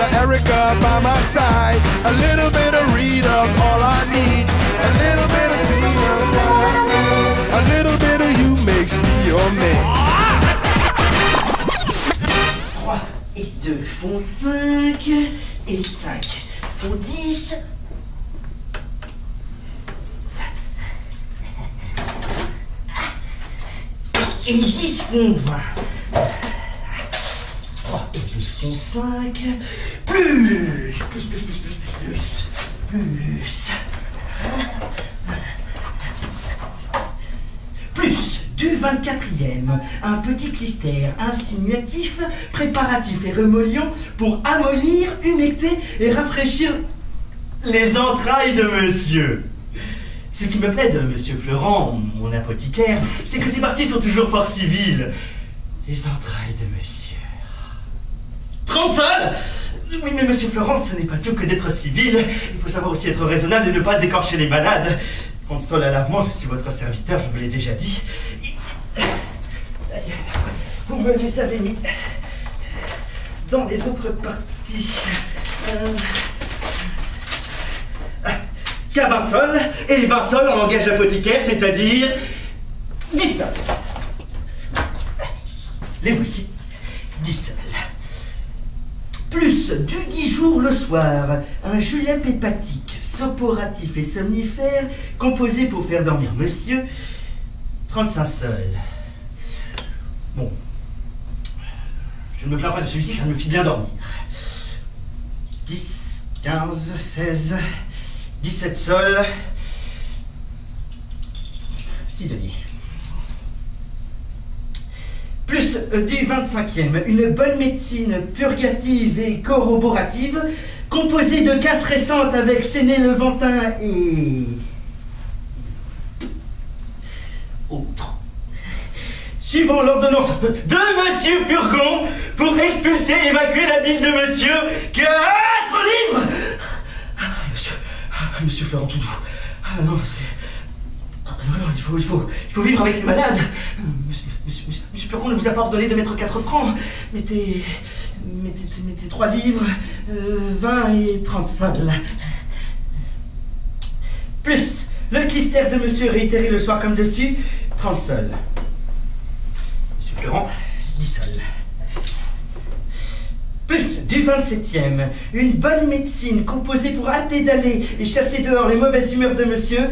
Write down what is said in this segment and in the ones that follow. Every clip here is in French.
of Erica by my side. A little bit of Rita's all I need. A little bit of Tina's what I see. A little bit of you makes me your man. 3 et 2 font 5. Et 5 font 10. Et 10 font 20. 3 et 2 font 5. Plus. Plus du 24e, un petit clistère insinuatif, préparatif et remollient pour amollir, humecter et rafraîchir les entrailles de monsieur. Ce qui me plaît de monsieur Florent, mon apothicaire, c'est que ses parties sont toujours fort civiles. Les entrailles de monsieur. 30 sols! Oui, mais monsieur Florent, ce n'est pas tout que d'être civil. Il faut savoir aussi être raisonnable et ne pas écorcher les malades. 30 sols à lavement, je suis votre serviteur, je vous l'ai déjà dit. Vous me les avez mis dans les autres parties. Il y a 20 sols, et 20 sols en langage apothicaire, c'est-à-dire 10 sols. Les voici, 10 sols. Plus du 10 jours le soir, un julep hépatique, sopporatif et somnifère, composé pour faire dormir monsieur, 35 sols. Bon, je ne me plains pas de celui-ci car il me fit bien dormir. 10, 15, 16... 17 sols, 6 deniers. Plus du 25e, une bonne médecine purgative et corroborative, composée de casses récentes avec Séné-Levantin et autres. Suivant l'ordonnance de monsieur Purgon pour expulser et évacuer la bile de monsieur, 4 livres. Monsieur Florent Toudou. Ah non, il faut vivre avec les malades. Monsieur Purgon ne vous a pas ordonné de mettre 4 francs. Mettez 3 livres, 20 et 30 sols. Plus le clistère de monsieur réitéré le soir comme dessus, 30 sols. Monsieur Florent, 10 sols. Plus du 27e, une bonne médecine composée pour hâter d'aller et chasser dehors les mauvaises humeurs de monsieur,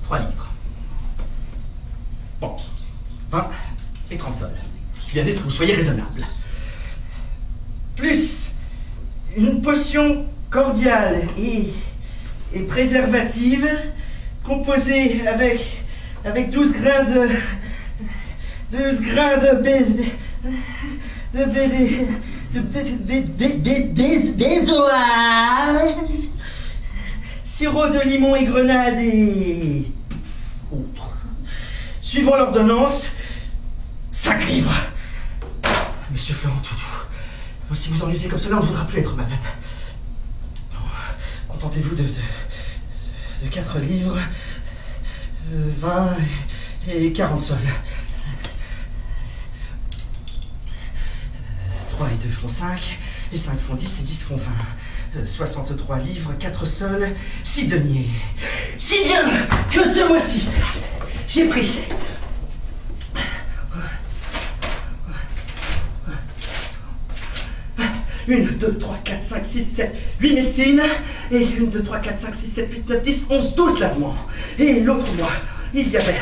3 livres. Bon, 20 et 30 sols. Je suis bien aise que vous soyez raisonnable. Plus une potion cordiale et préservative composée avec 12 grains de bézoard, sirop de limon et grenade et autres. Suivant l'ordonnance, 5 livres. Monsieur Florent Toudou, si vous en usez comme cela, on ne voudra plus être malade. Contentez-vous de 4 livres, 20 et 40 sols. 3 et 2 font 5, et 5 font 10, et 10 font 20. 63 livres, 4 sols, 6 deniers. Si bien que ce mois-ci, j'ai pris 1, 2, 3, 4, 5, 6, 7, 8 médecines, et 1, 2, 3, 4, 5, 6, 7, 8, 9, 10, 11, 12 lavements. Et l'autre mois, il y avait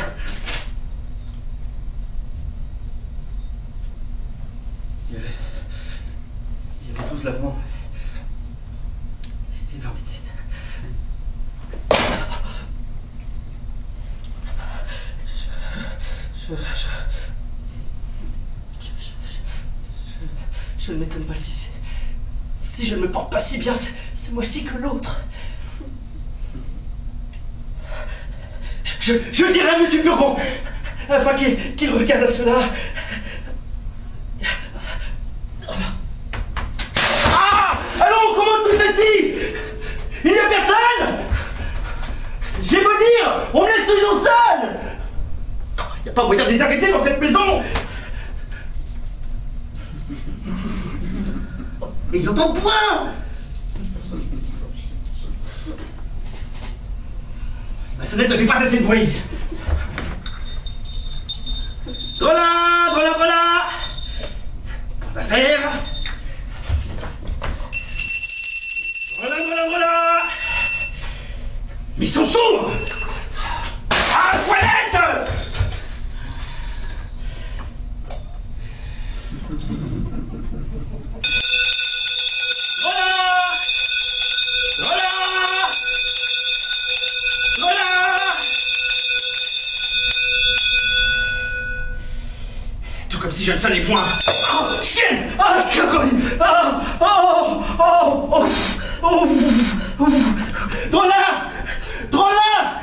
12 lavements et 20 médecines. Je ne m'étonne pas si je ne me porte pas si bien ce mois-ci que l'autre. Je dirai à monsieur Purgon, afin qu'il regarde cela. Ah! Allons, comment tout ceci? Il n'y a personne? J'ai beau dire, on laisse toujours seul. Il n'y a pas moyen de les arrêter dans cette maison. Et il entend point. Ma sonnette ne fait pas assez de bruit. Voilà, voilà, voilà. On va faire. Voilà, voilà, voilà. Mais ils sont sourds. Ah, toilette. Comme si je ne sonnais point. Oh, chienne! Ah, Caroline! Ah! Oh! Oh! Oh! Oh! Oh! Drôlard! Drôlard!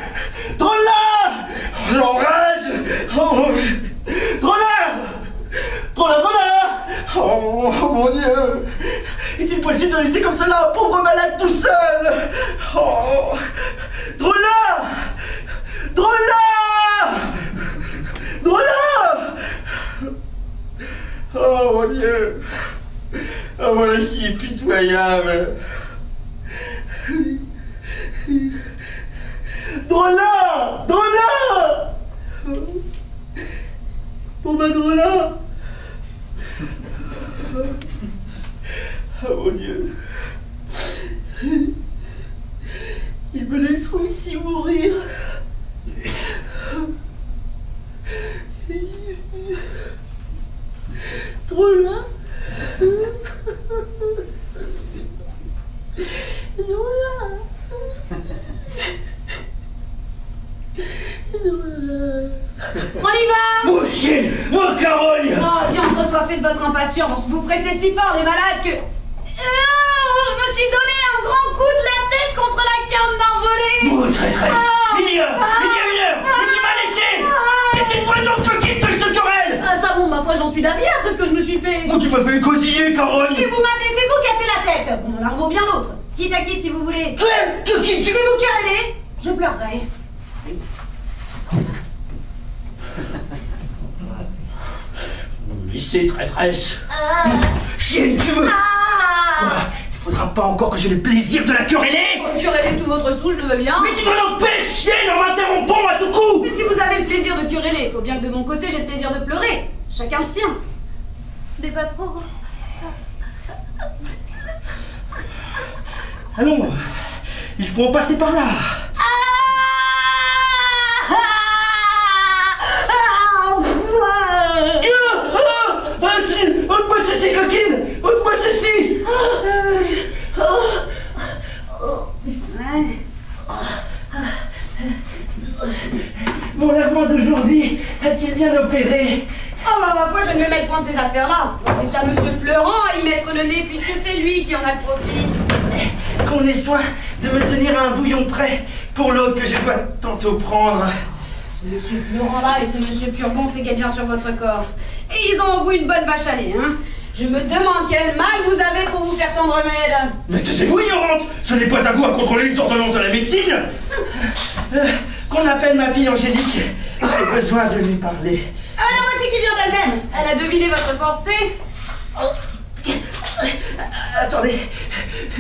Drôlard! J'enrage! Oh! Drôlard! Drôlard! Drôlard! Oh, mon Dieu! Est-il possible de laisser comme cela un pauvre malade tout seul? Oh! Drôlard! Drôlard! Drôlard! Oh mon Dieu! Oh voilà qui est pitoyable! Drôlard! Drôlard! Oh ma Drôlard! Oh mon Dieu! Ils me laisseront ici mourir! Drôlard. Drôlard. On y va! Mon chien, mon Caroline. Oh, j'ai entresoifé de votre impatience. Vous pressez si fort les malades que... Oh, je me suis donné un grand coup de la tête contre la canne d'envolée. Oh, traîtresse. Il y a une heure, mais tu m'as laissé. C'était toi donc coquine que je te querelle. Ah ça bon, ma foi, j'en suis d'avis après ce que je me suis fait. Oh, tu m'as fait cosiller, Caroline. Et vous m'avez fait vous casser la tête. Bon, l'un vaut bien l'autre. Quitte à quitte si vous voulez. Coquine, Si vous querellez, je pleurerai. Lycée, traîtresse. Chienne, tu veux. Il faudra pas encore que j'ai le plaisir de la quereller. Quereller tout votre sou, je le veux bien. Mais tu dois l'empêcher en m'interrompant à tout coup. Mais si vous avez le plaisir de quereller, il faut bien que de mon côté j'ai le plaisir de pleurer. Chacun le sien. Ce n'est pas trop. Allons, il faut en passer par là. Ôte-moi ceci, coquine. Ôte-moi ceci. Mon lavement d'aujourd'hui a-t-il bien opéré? Oh bah ma foi, je ne vais mettre point de ces affaires-là. C'est à monsieur Fleurant à y mettre le nez puisque c'est lui qui en a le profit. Qu'on ait soin de me tenir un bouillon prêt pour l'autre que je dois tantôt prendre. Ce monsieur Fleurant là et ce monsieur Purgon, c'est qu'est bien sur votre corps. Et ils ont en vous une bonne vache à lait, hein. Je me demande quel mal vous avez pour vous faire tant de remède. Mais taisez-vous, ignorante. Ce n'est pas à vous à contrôler les ordonnances de la médecine. Qu'on appelle ma fille Angélique. J'ai besoin de lui parler. Ah la voici qui vient d'elle-même. Elle a deviné votre pensée. Attendez,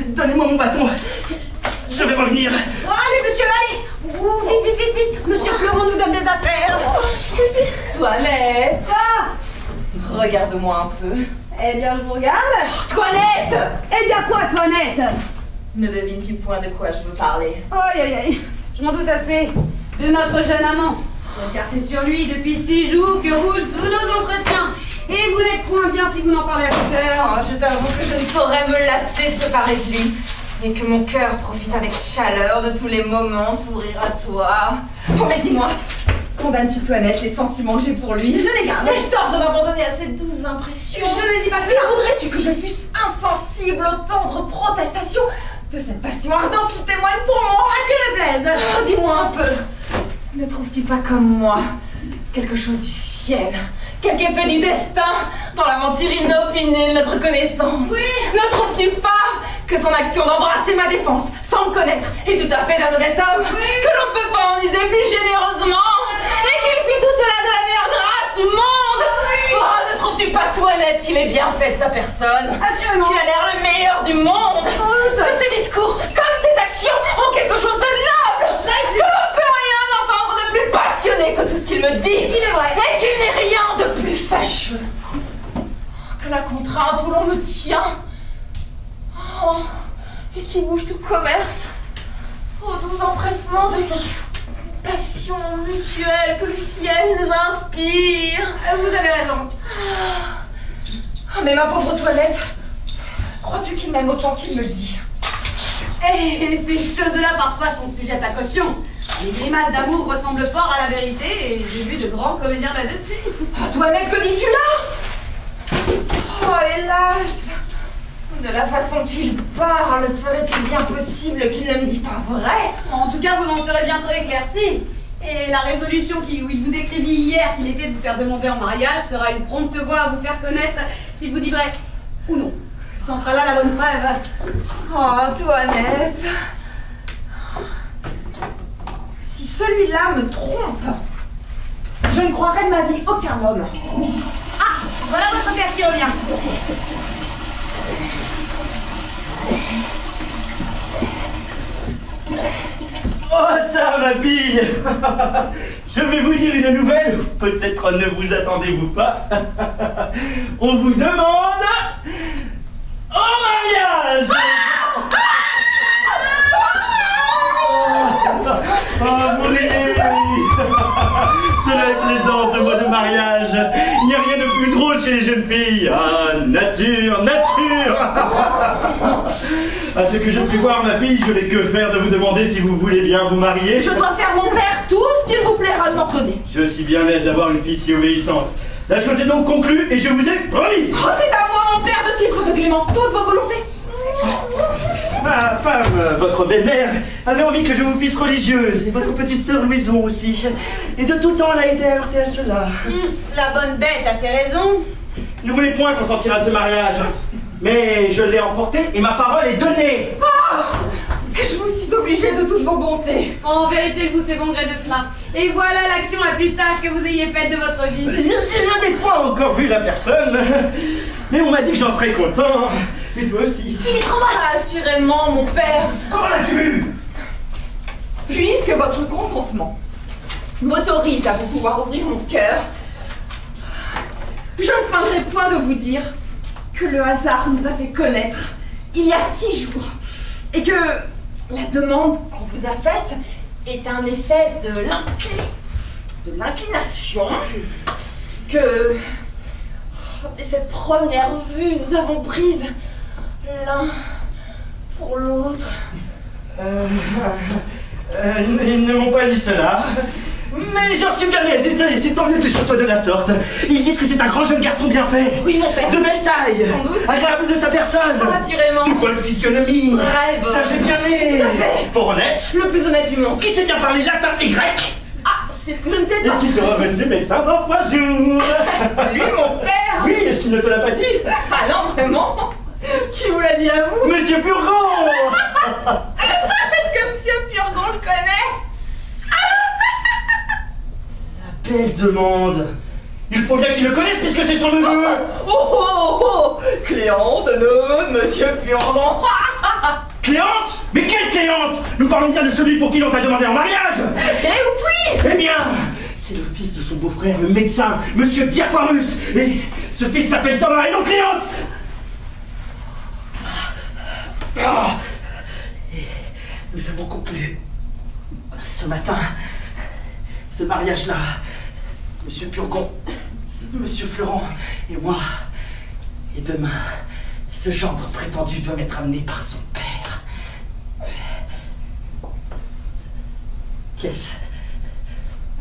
donnez-moi mon bâton. Je vais revenir. Oh, allez monsieur, allez. Ouh, vite, vite, vite, vite. Monsieur Fleurant nous donne des affaires. Toilette. Regarde-moi un peu. Eh bien, je vous regarde. Toilette. Eh bien quoi, Toinette? Ne devines-tu point de quoi je veux parler? Aïe, aïe, aïe. Je m'en doute assez de notre jeune amant. Car c'est sur lui depuis 6 jours que roulent tous nos entretiens. Et vous n'êtes point bien si vous n'en parlez à toute heure. Oh, je t'avoue que je ne saurais me lasser de te parler de lui. Et que mon cœur profite avec chaleur de tous les moments s'ouvrir à toi. Oh, mais dis-moi, condamnes-tu Toinette les sentiments que j'ai pour lui? Je les garde. Ai-je tort de m'abandonner à ces douces impressions? Je ne dis pas Mais cela. voudrais-tu que je fusse insensible aux tendres protestations de cette passion ardente qui témoigne pour moi? À Dieu le plaise. Oh, dis-moi un peu, ne trouves-tu pas comme moi quelque chose du ciel, quelque effet du destin dans l'aventure inopinée de notre connaissance? Oui. Ne trouves-tu pas que son action d'embrasser ma défense sans me connaître est tout à fait d'un honnête homme, que l'on ne peut pas en user plus généreusement, et qu'il fit tout cela de la meilleure grâce du monde? Oh, ne trouves-tu pas, Toinette, qu'il est bien fait de sa personne. Assurément. Qu'il a l'air le meilleur du monde. Que ses discours, comme ses actions, ont quelque chose de noble. Que l'on peut rien entendre de plus passionné que tout ce qu'il me dit. Il est vrai. Et qu'il n'est rien de plus fâcheux que la contrainte où l'on me tient. Oh, et qui bouge tout commerce. Au doux empressement de cette passion mutuelle que le ciel nous inspire. Vous avez raison. Ah, mais ma pauvre Toinette, crois-tu qu'il m'aime autant qu'il me le dit? Et ces choses-là parfois sont sujettes à caution. Les grimaces d'amour ressemblent fort à la vérité et j'ai vu de grands comédiens là-dessus. Ah, Toinette, que dis-tu là? Oh, hélas! De la façon qu'il parle, serait-il bien possible qu'il ne me dit pas vrai? En tout cas, vous en serez bientôt éclaircis. Et la résolution où il vous écrivit hier qu'il était de vous faire demander en mariage sera une prompte voix à vous faire connaître s'il vous dit vrai ou non. Ce sera là la bonne preuve. Oh, Toinette! Si celui-là me trompe, je ne croirai de ma vie aucun homme. Ah, voilà votre père qui revient. Oh ça, ma fille. Je vais vous dire une nouvelle, peut-être ne vous attendez-vous pas. On vous demande au mariage. Oh, vous riez. Cela est plaisant, ce mot de mariage. Il n'y a rien de plus drôle chez les jeunes filles. Ah, nature, nature. À ce que je puis voir, ma fille, je n'ai que faire de vous demander si vous voulez bien vous marier. Je dois faire mon père tout ce qu'il vous plaira de m'ordonner. Je suis bien aise d'avoir une fille si obéissante. La chose est donc conclue et je vous ai promis. Remettez à moi, mon père, de suivre aveuglément toutes vos volontés. Ma femme, votre belle-mère, avait envie que je vous fisse religieuse, et votre petite sœur Louison aussi. Et de tout temps, elle a été avertie à cela. La bonne bête a ses raisons. Ne voulez point consentir à ce mariage. Mais je l'ai emporté et ma parole est donnée. Que je vous suis obligée de toutes vos bontés. En vérité, je vous sais bon gré de cela. Et voilà l'action la plus sage que vous ayez faite de votre vie. Je n'ai point encore vu la personne. Mais on m'a dit que j'en serais content. Et toi aussi. Il est trop mal. Assurément, mon père. Comment l'as-tu vu? Puisque votre consentement m'autorise à vous pouvoir ouvrir mon cœur, je ne feindrai point de vous dire que le hasard nous a fait connaître il y a 6 jours et que la demande qu'on vous a faite est un effet de l'inclination que dès cette première vue nous avons prise l'un pour l'autre. Ils ne m'ont pas dit cela. Mais j'en suis bien aise, c'est tant mieux que les choses soient de la sorte. Ils disent que c'est un grand jeune garçon bien fait. Oui, mon père. De belle taille. Sans doute. Agréable de sa personne. Assurément. De bonne physionomie. Très bonne. Sage et bien né. Tout à fait. Fort honnête. Le plus honnête du monde. Qui sait bien parler latin et grec. Ah, c'est ce que je ne sais Et pas. qui sera monsieur médecin dans 3 jours. Lui, mon père. Oui, est-ce qu'il ne te l'a pas dit? Ah non, vraiment. Qui vous l'a dit à vous? Monsieur Purgon. Est-ce que Monsieur Purgon le connaît? Belle demande. Il faut bien qu'il le connaisse puisque c'est son neveu. Oh, Cléante, neveu de Monsieur Purgon. Cléante? Mais quelle Cléante? Nous parlons bien de celui pour qui l'on t'a demandé en mariage. Eh oui. Eh bien, c'est le fils de son beau-frère, le médecin, Monsieur Diaphorus. Et ce fils s'appelle Thomas et non Cléante. Ah. Et nous avons conclu ce matin ce mariage-là. Monsieur Purgon, Monsieur Florent et moi. Et demain, ce gendre prétendu doit m'être amené par son père. Qu'est-ce?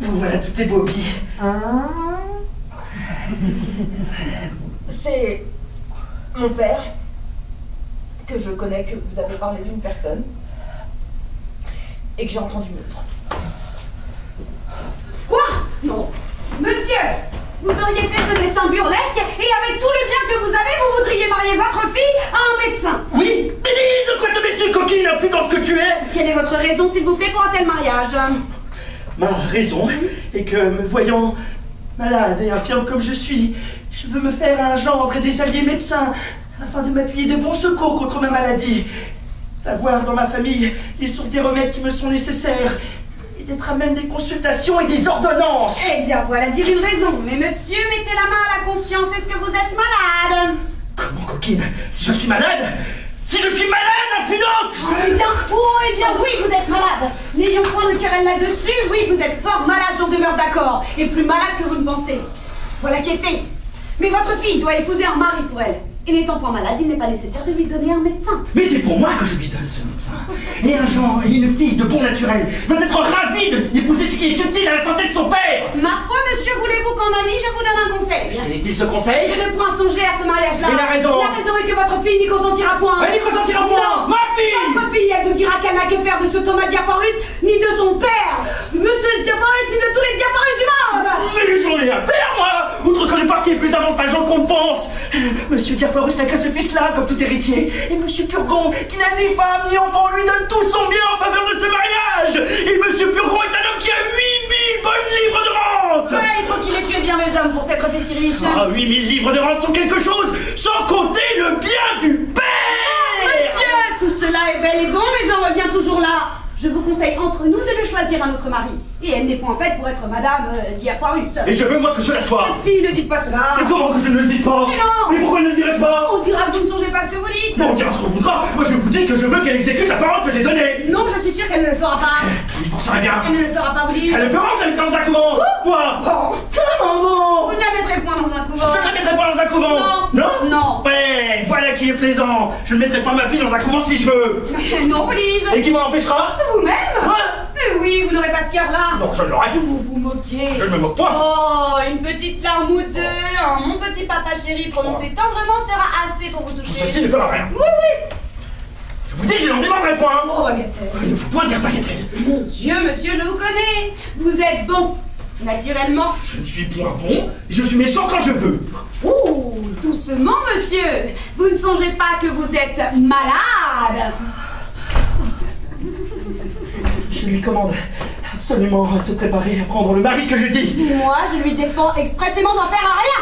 Vous voilà tout ébobie. C'est mon père que je connais, que vous avez parlé d'une personne et que j'ai entendu une autre. Quoi? Non. Monsieur, vous auriez fait ce dessin burlesque et avec tout le bien que vous avez, vous voudriez marier votre fille à un médecin. Oui, mais dis, de quoi te mets-tu, coquine, impudente que tu es? Quelle est votre raison, s'il vous plaît, pour un tel mariage? Ma raison est que, me voyant malade et infirme comme je suis, Je veux me faire un gendre et des alliés médecins afin de m'appuyer de bons secours contre ma maladie. D'avoir dans ma famille les sources des remèdes qui me sont nécessaires et d'être à même des consultations et des ordonnances. Eh bien, voilà dire une raison. Mais monsieur, mettez la main à la conscience. Est-ce que vous êtes malade? Comment, coquine? Si je suis malade? Si je suis malade, impudente! Eh bien, oui, vous êtes malade. N'ayons point de querelle là-dessus. Oui, vous êtes fort malade, j'en demeure d'accord. Et plus malade que vous ne pensez. Voilà qui est fait. Mais votre fille doit épouser un mari pour elle. Et n'étant point malade, il n'est pas nécessaire de lui donner un médecin. Mais c'est pour moi que je lui donne ce médecin. Et un genre et une fille de bon naturel doit être ravie d'épouser ce qui est utile à la santé de son père. Ma foi, monsieur, voulez-vous qu'en ami, je vous donne un conseil? Quel est-il ce conseil? De ne point songer à ce mariage-là. Et la raison? La raison est que votre fille n'y consentira point. Elle n'y consentira point. Non. Ma fille! Votre fille, elle vous dira qu'elle n'a que faire de ce Thomas Diaphorus, ni de son père, Monsieur Diaphorus, ni de tous les Diaphorus du monde. Mais j'en ai à faire, moi! Outre que le parti est plus avantageux qu'on ne pense. Monsieur Diaphorus n'a que ce fils-là comme tout héritier. Et Monsieur Purgon, qui n'a ni femme ni enfant, lui donne tout son bien en faveur de ce mariage. Et Monsieur Purgon est un homme qui a 8000 bonnes livres de rente. Ouais, il faut qu'il ait tué bien des hommes pour s'être fait si riche. Ah, 8000 livres de rente sont quelque chose, sans compter le bien du père. Monsieur, tout cela est bel et bon, mais j'en reviens toujours là. Je vous conseille entre nous de le choisir un autre mari. Et elle n'est point faite pour être Madame Diaphorus. Et je veux moi que cela soit. Ma fille, ne dites pas cela. Et comment que je ne le dise pas? Mais non. Mais pourquoi ne le dirais-je pas? On dira que vous ne songez pas à ce que vous dites. Non, on dira ce qu'on voudra. Moi je vous dis que je veux qu'elle exécute la parole que j'ai donnée. Non, je suis sûre qu'elle ne le fera pas. Je lui forcerai bien. Elle ne le fera pas, vous dites. Elle le fera, je la mettrai dans un couvent. Moi. Bon. Comment bon? Vous ne la mettrez point dans un couvent. Je ne la mettrai pas dans un couvent. Non. Non. Ouais, voilà qui est plaisant. Je ne mettrai pas ma fille dans un couvent si je veux. Non, vous dis-je. Et qui m'en empêchera? Vous-même? Moi? Mais oui, vous n'aurez pas ce cœur-là. Non, je ne l'aurai. Vous vous moquez. Je ne me moque pas. Oh, une petite larme ou deux, mon petit papa chéri prononcé tendrement sera assez pour vous toucher. Ceci ne fera rien. Oui, oui. Je vous dis, je n'en démordrai point. Oh, Bagatelle. Il ne faut point dire bagatelle. Mon Dieu, monsieur, je vous connais. Vous êtes bon. Naturellement. Je ne suis point bon, et je suis méchant quand je peux. Ouh, doucement, monsieur. Vous ne songez pas que vous êtes malade. Je lui commande absolument à se préparer à prendre le mari que je dis. Moi, je lui défends expressément d'en faire à rien.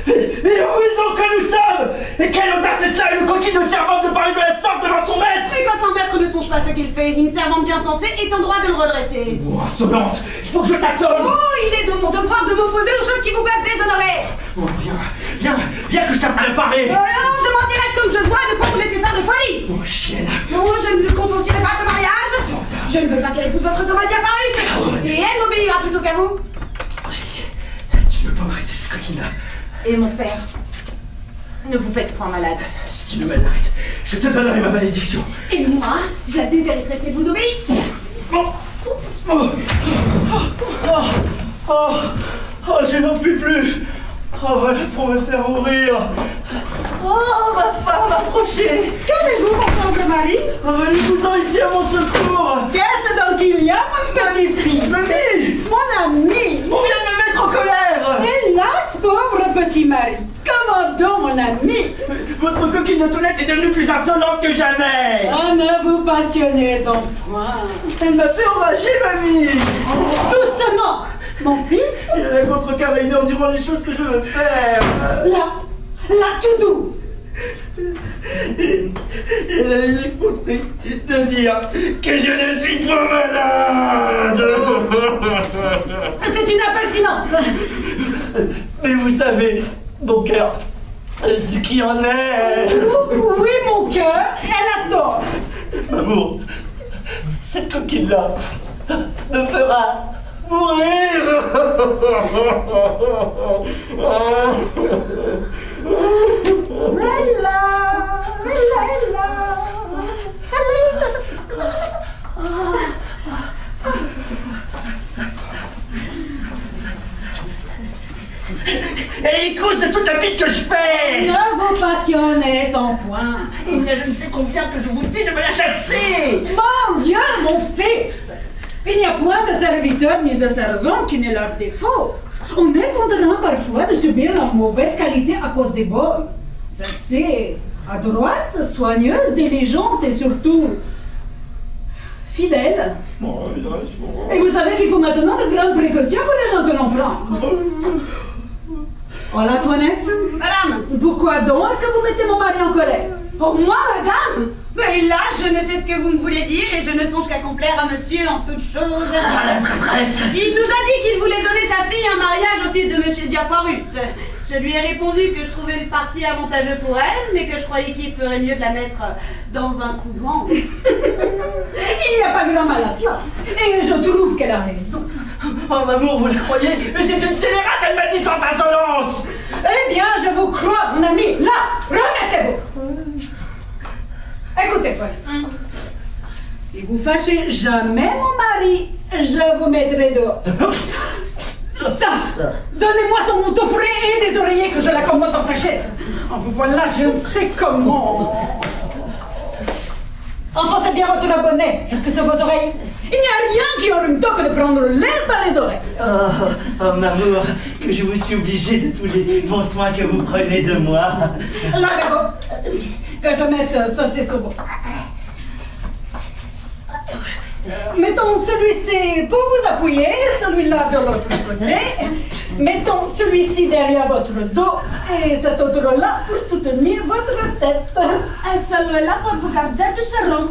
Mais où est-ce donc que nous sommes? Et quelle audace est cela, une coquine de servante de parler de la sorte devant son maître? Mais quand un maître ne songe pas à ce qu'il fait, une servante bien sensée est en droit de le redresser. Oh, insolente, il faut que je t'assomme. Oh, il est de mon devoir de m'opposer aux choses qui vous peuvent déshonorer. Oh, viens que je t'apprenne à parler. Non, je m'intéresse comme je dois, ne pas vous laisser faire de folie. Oh, chienne. Non, je ne consentirai pas à ce mariage. Je ne veux pas qu'elle épouse votre Thomas Diaphorus. Et elle m'obéira plutôt qu'à vous. Angélique, tu ne veux pas m'arrêter cette coquine-là? Et mon père, ne vous faites point malade. Si tu ne m'arrêtes, je te donnerai ma malédiction. Et moi, je la déshériterai si elle vous obéit. Je n'en puis plus. Oh, voilà pour me faire mourir. Oh, ma femme approchez. Qu'avez-vous, mon tendre mari? Venez-vous-en ici à mon secours. Qu'est-ce donc il y a, mon petit fils? Mamie, Mon ami! on vient de me mettre en colère. Hélas, pauvre petit mari! Comment donc, mon ami? Votre coquine de toilette est devenue plus insolente que jamais. Oh, ne vous passionnez donc point. Elle m'a fait enrager, mamie. Doucement, mon fils. Il a la contrecarré une heure durant les choses que je veux faire. Là, tout doux. Elle a eu l'effronterie de dire que je ne suis pas malade. C'est une impertinence. Mais vous savez, mon cœur, ce qui en est. Oui, mon cœur, elle a tort. Amour, cette coquine-là me fera mourir. Et à cause de toute la piste que je fais. Ne vous passionnez donc point. Il y a je ne sais combien que je vous dis de me la chasser. Mon Dieu, mon fils! Il n'y a point de serviteur ni de servante qui n'ait leur défaut. On est contraint parfois de subir la mauvaise qualité à cause des bonnes. Celle-ci, adroite, soigneuse, diligente et surtout fidèle. Et vous savez qu'il faut maintenant de grandes précautions pour les gens que l'on prend. Voilà, Antoinette. Madame! Pourquoi donc est-ce que vous mettez mon mari en colère? Pour moi, madame? Mais là, je ne sais ce que vous me voulez dire et je ne songe qu'à complaire à monsieur en toute chose. Ah, la traîtresse! Il nous a dit qu'il voulait donner sa fille en mariage au fils de monsieur Diafoirus. Je lui ai répondu que je trouvais le parti avantageux pour elle, mais que je croyais qu'il ferait mieux de la mettre dans un couvent. Il n'y a pas grand mal à cela. Et je trouve qu'elle a raison. Oh, Mamour, vous le croyez? Mais c'est une scélérate, elle m'a dit sans insolence! Eh bien, je vous crois, mon ami. Là, remettez-vous. Écoutez, Paul. Si vous fâchez jamais mon mari, je vous mettrai dehors. Ça, donnez-moi son manteau frais et des oreillers que je l'accommode dans sa chaise. En vous voilà, je ne sais comment. Enfoncez bien votre bonnet jusque sur vos oreilles. Il n'y a rien qui aurait mieux que de prendre l'air par les oreilles. Oh, Mamour, que je vous suis obligé de tous les bons soins que vous prenez de moi. Lavez-vous. Que je mette ceci sur vous. Mettons celui-ci pour vous appuyer, celui-là de l'autre côté. Mettons celui-ci derrière votre dos et cet autre-là pour soutenir votre tête. Un seul là pour vous garder du serrant.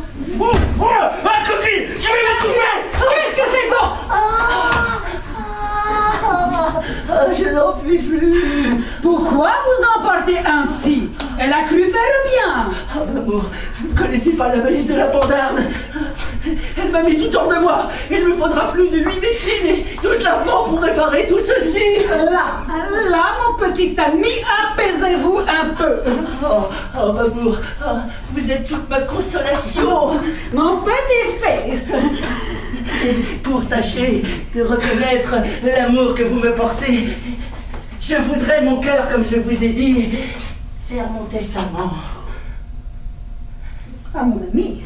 Ah, coquille, je vais la trouver! Qu'est-ce que c'est donc? Je n'en puis plus! Pourquoi vous emportez ainsi? Elle a cru faire bien. Ah, Mamour, vous ne connaissez pas la malice de la pandarde. Elle m'a mis tout hors de moi. Il me faudra plus de 8 médecines et 12 lavements pour réparer tout ceci. Là, mon petit ami, apaisez-vous un peu. Oh, Mamour, vous êtes toute ma consolation. Mon petit fils. Pour tâcher de reconnaître l'amour que vous me portez, je voudrais, mon cœur, comme je vous ai dit, faire mon testament. Ah, mon ami,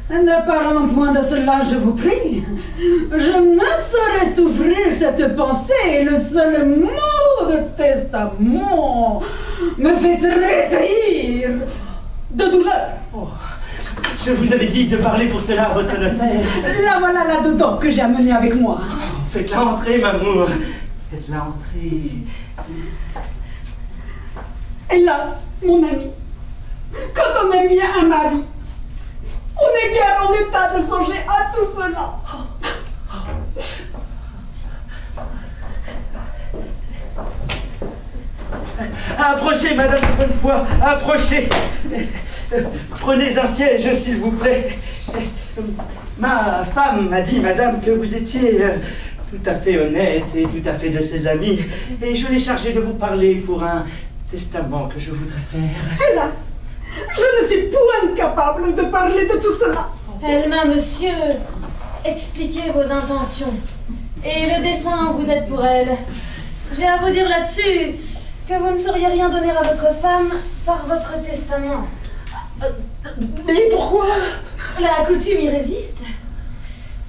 ne parlons point de cela, je vous prie. Je ne saurais souffrir cette pensée. Le seul mot de testament me fait tressaillir de douleur. Oh, je vous avais dit de parler pour cela à votre notaire. La voilà là-dedans que j'ai amené avec moi. Faites-la entrer, Mamour. Faites-la entrer. Hélas, mon ami, quand on aime bien un mari, on n'est guère en état de songer à tout cela. Approchez, madame de Bonnefoy, approchez. Prenez un siège, s'il vous plaît. Ma femme m'a dit, madame, que vous étiez tout à fait honnête et tout à fait de ses amis. Et je l'ai chargé de vous parler pour un testament que je voudrais faire. Hélas, je ne suis point capable de parler de tout cela. Elle m'a, monsieur, expliqué vos intentions. Et le dessein, vous êtes pour elle. J'ai à vous dire là-dessus que vous ne sauriez rien donner à votre femme par votre testament. Mais pourquoi? La coutume y résiste.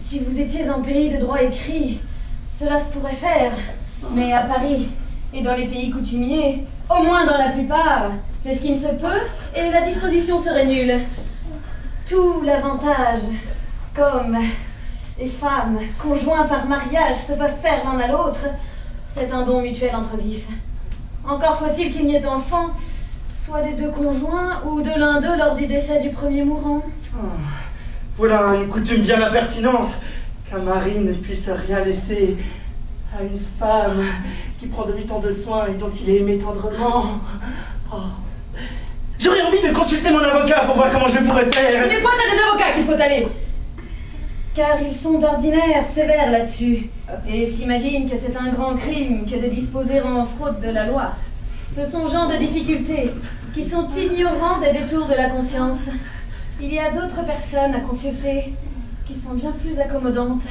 Si vous étiez en pays de droit écrit, cela se pourrait faire. Mais à Paris et dans les pays coutumiers, au moins dans la plupart, c'est ce qui ne se peut et la disposition serait nulle. Tout l'avantage, qu'hommes et femmes, conjoints par mariage, se peuvent faire l'un à l'autre, c'est un don mutuel entre vifs. Encore faut-il qu'il n'y ait d'enfants, soit des deux conjoints ou de l'un d'eux lors du décès du premier mourant. Voilà une coutume bien impertinente, qu'un mari ne puisse rien laisser à une femme qui prend de lui tant de soins et dont il est aimé tendrement. Oh. J'aurais envie de consulter mon avocat pour voir comment je pourrais faire. Ce n'est pas à des avocats qu'il faut aller, car ils sont d'ordinaire sévères là-dessus et s'imaginent que c'est un grand crime que de disposer en fraude de la loi. Ce sont gens de difficultés qui sont ignorants des détours de la conscience. Il y a d'autres personnes à consulter qui sont bien plus accommodantes,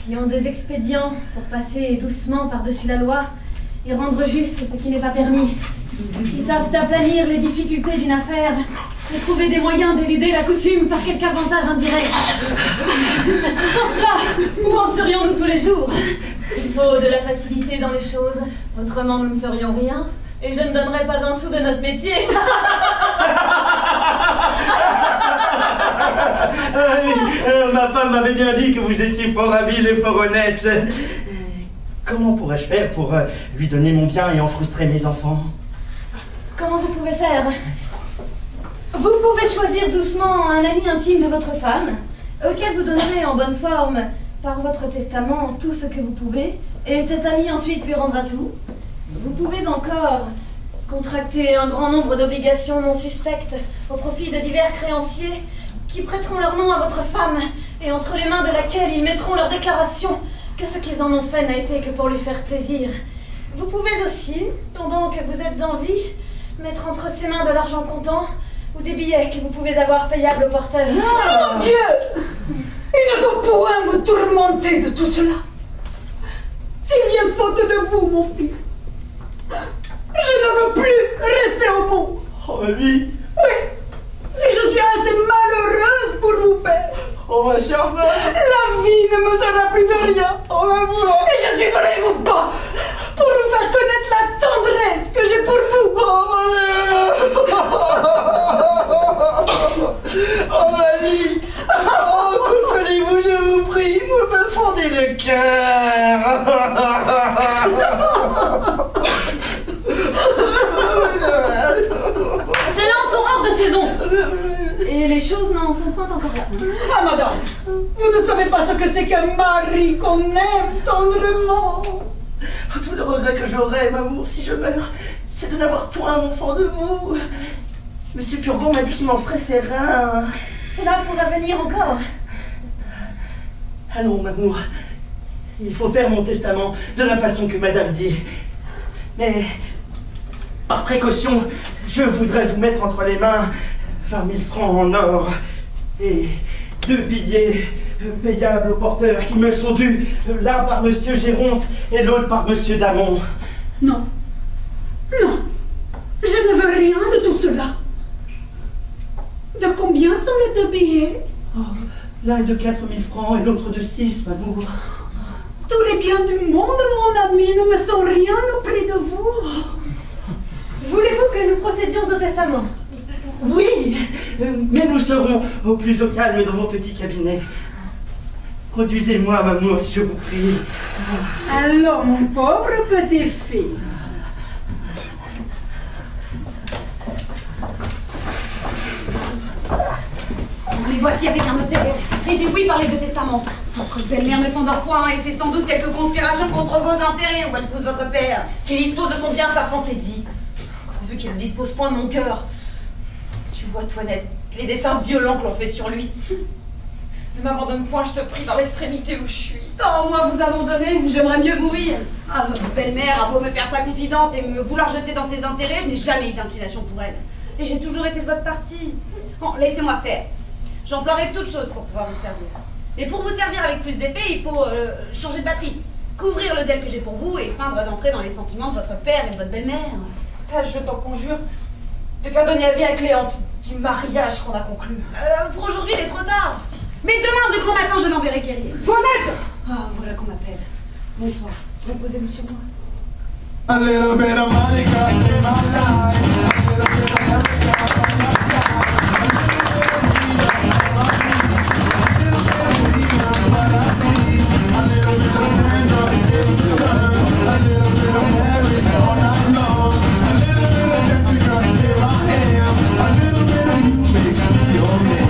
qui ont des expédients pour passer doucement par-dessus la loi et rendre juste ce qui n'est pas permis. Ils savent aplanir les difficultés d'une affaire et trouver des moyens d'éluder la coutume par quelque avantage indirect. Sans cela, où en serions-nous tous les jours? Il faut de la facilité dans les choses, autrement nous ne ferions rien, et je ne donnerais pas un sou de notre métier. Ma femme m'avait bien dit que vous étiez fort habile et fort honnête. Comment pourrais-je faire pour lui donner mon bien et en frustrer mes enfants? Comment vous pouvez faire? Vous pouvez choisir doucement un ami intime de votre femme, auquel vous donnerez en bonne forme, par votre testament, tout ce que vous pouvez, et cet ami ensuite lui rendra tout. Vous pouvez encore contracter un grand nombre d'obligations non suspectes au profit de divers créanciers qui prêteront leur nom à votre femme et entre les mains de laquelle ils mettront leur déclaration que ce qu'ils en ont fait n'a été que pour lui faire plaisir. Vous pouvez aussi, pendant que vous êtes en vie, mettre entre ses mains de l'argent comptant ou des billets que vous pouvez avoir payables au porteur. Mon Dieu! Il ne faut point vous tourmenter de tout cela. S'il vient faute de vous, mon fils, je ne veux plus rester au monde. Oh, mamie! Oui, si je suis assez malheureuse pour vous, père, Oh, ma chère mère! la vie ne me sera plus de rien. Oh, maman! Et je suivrai vos pas pour vous faire connaître la tendresse que j'ai pour vous. Oh, oh, mamie! Oh, consolez-vous, je vous prie, vous me fendez le cœur! Ces landes sont hors de saison. Et les choses n'en sont point encore là. Ah, madame, vous ne savez pas ce que c'est qu'un mari qu'on aime tendrement. Tout le regret que j'aurai, m'amour, si je meurs, c'est de n'avoir point un enfant de vous. Monsieur Purgon m'a dit qu'il m'en ferait faire un. Cela pourra venir encore. Allons, m'amour, il faut faire mon testament de la façon que madame dit. Mais, par précaution, je voudrais vous mettre entre les mains 20 000 francs en or et 2 billets payables aux porteurs qui me sont dus, l'un par monsieur Géronte et l'autre par monsieur Damon. Non, non, je ne veux rien de tout cela. De combien sont les 2 billets? Oh, l'un est de 4 000 francs et l'autre de 6, m'amour. Tous les biens du monde, mon ami, ne me sont rien auprès de vous. Voulez-vous que nous procédions au testament? Oui, mais nous serons au plus au calme dans mon petit cabinet. Conduisez-moi, m'amour, si je vous prie. Allons, mon pauvre petit-fils. Les voici avec un notaire, et j'ai ouï parler de testament. Votre belle-mère ne s'endort point, et c'est sans doute quelque conspiration contre vos intérêts où elle pousse votre père. Qu'il dispose de son bien par fantaisie. Pourvu qu'il ne dispose point de mon cœur. Tu vois, Toinette, les dessins violents que l'on fait sur lui. Ne m'abandonne point, je te prie, dans l'extrémité où je suis. Oh, moi vous abandonner, j'aimerais mieux mourir. Ah, votre belle-mère a beau me faire sa confidente et me vouloir jeter dans ses intérêts, je n'ai jamais eu d'inclination pour elle. Et j'ai toujours été de votre parti. Bon, laissez-moi faire. J'emploierai toutes choses pour pouvoir vous servir. Mais pour vous servir avec plus d'épée, il faut changer de batterie. Couvrir le zèle que j'ai pour vous et feindre d'entrer dans les sentiments de votre père et de votre belle-mère. Je t'en conjure de faire donner avis à Cléante du mariage qu'on a conclu. Pour aujourd'hui, il est trop tard. Mais demain, de grand matin, je l'enverrai guérir. Toinette! Ah, voilà qu'on m'appelle. Bonsoir. Reposez-vous sur moi. A little bit of Monica in my life. A little bit of Monica by my side. A little bit of Tina, what I see. A little bit of Sandra in the sun. A little bit of Mary all night long. A little bit of Jessica, here I am. A little bit of you makes me your man.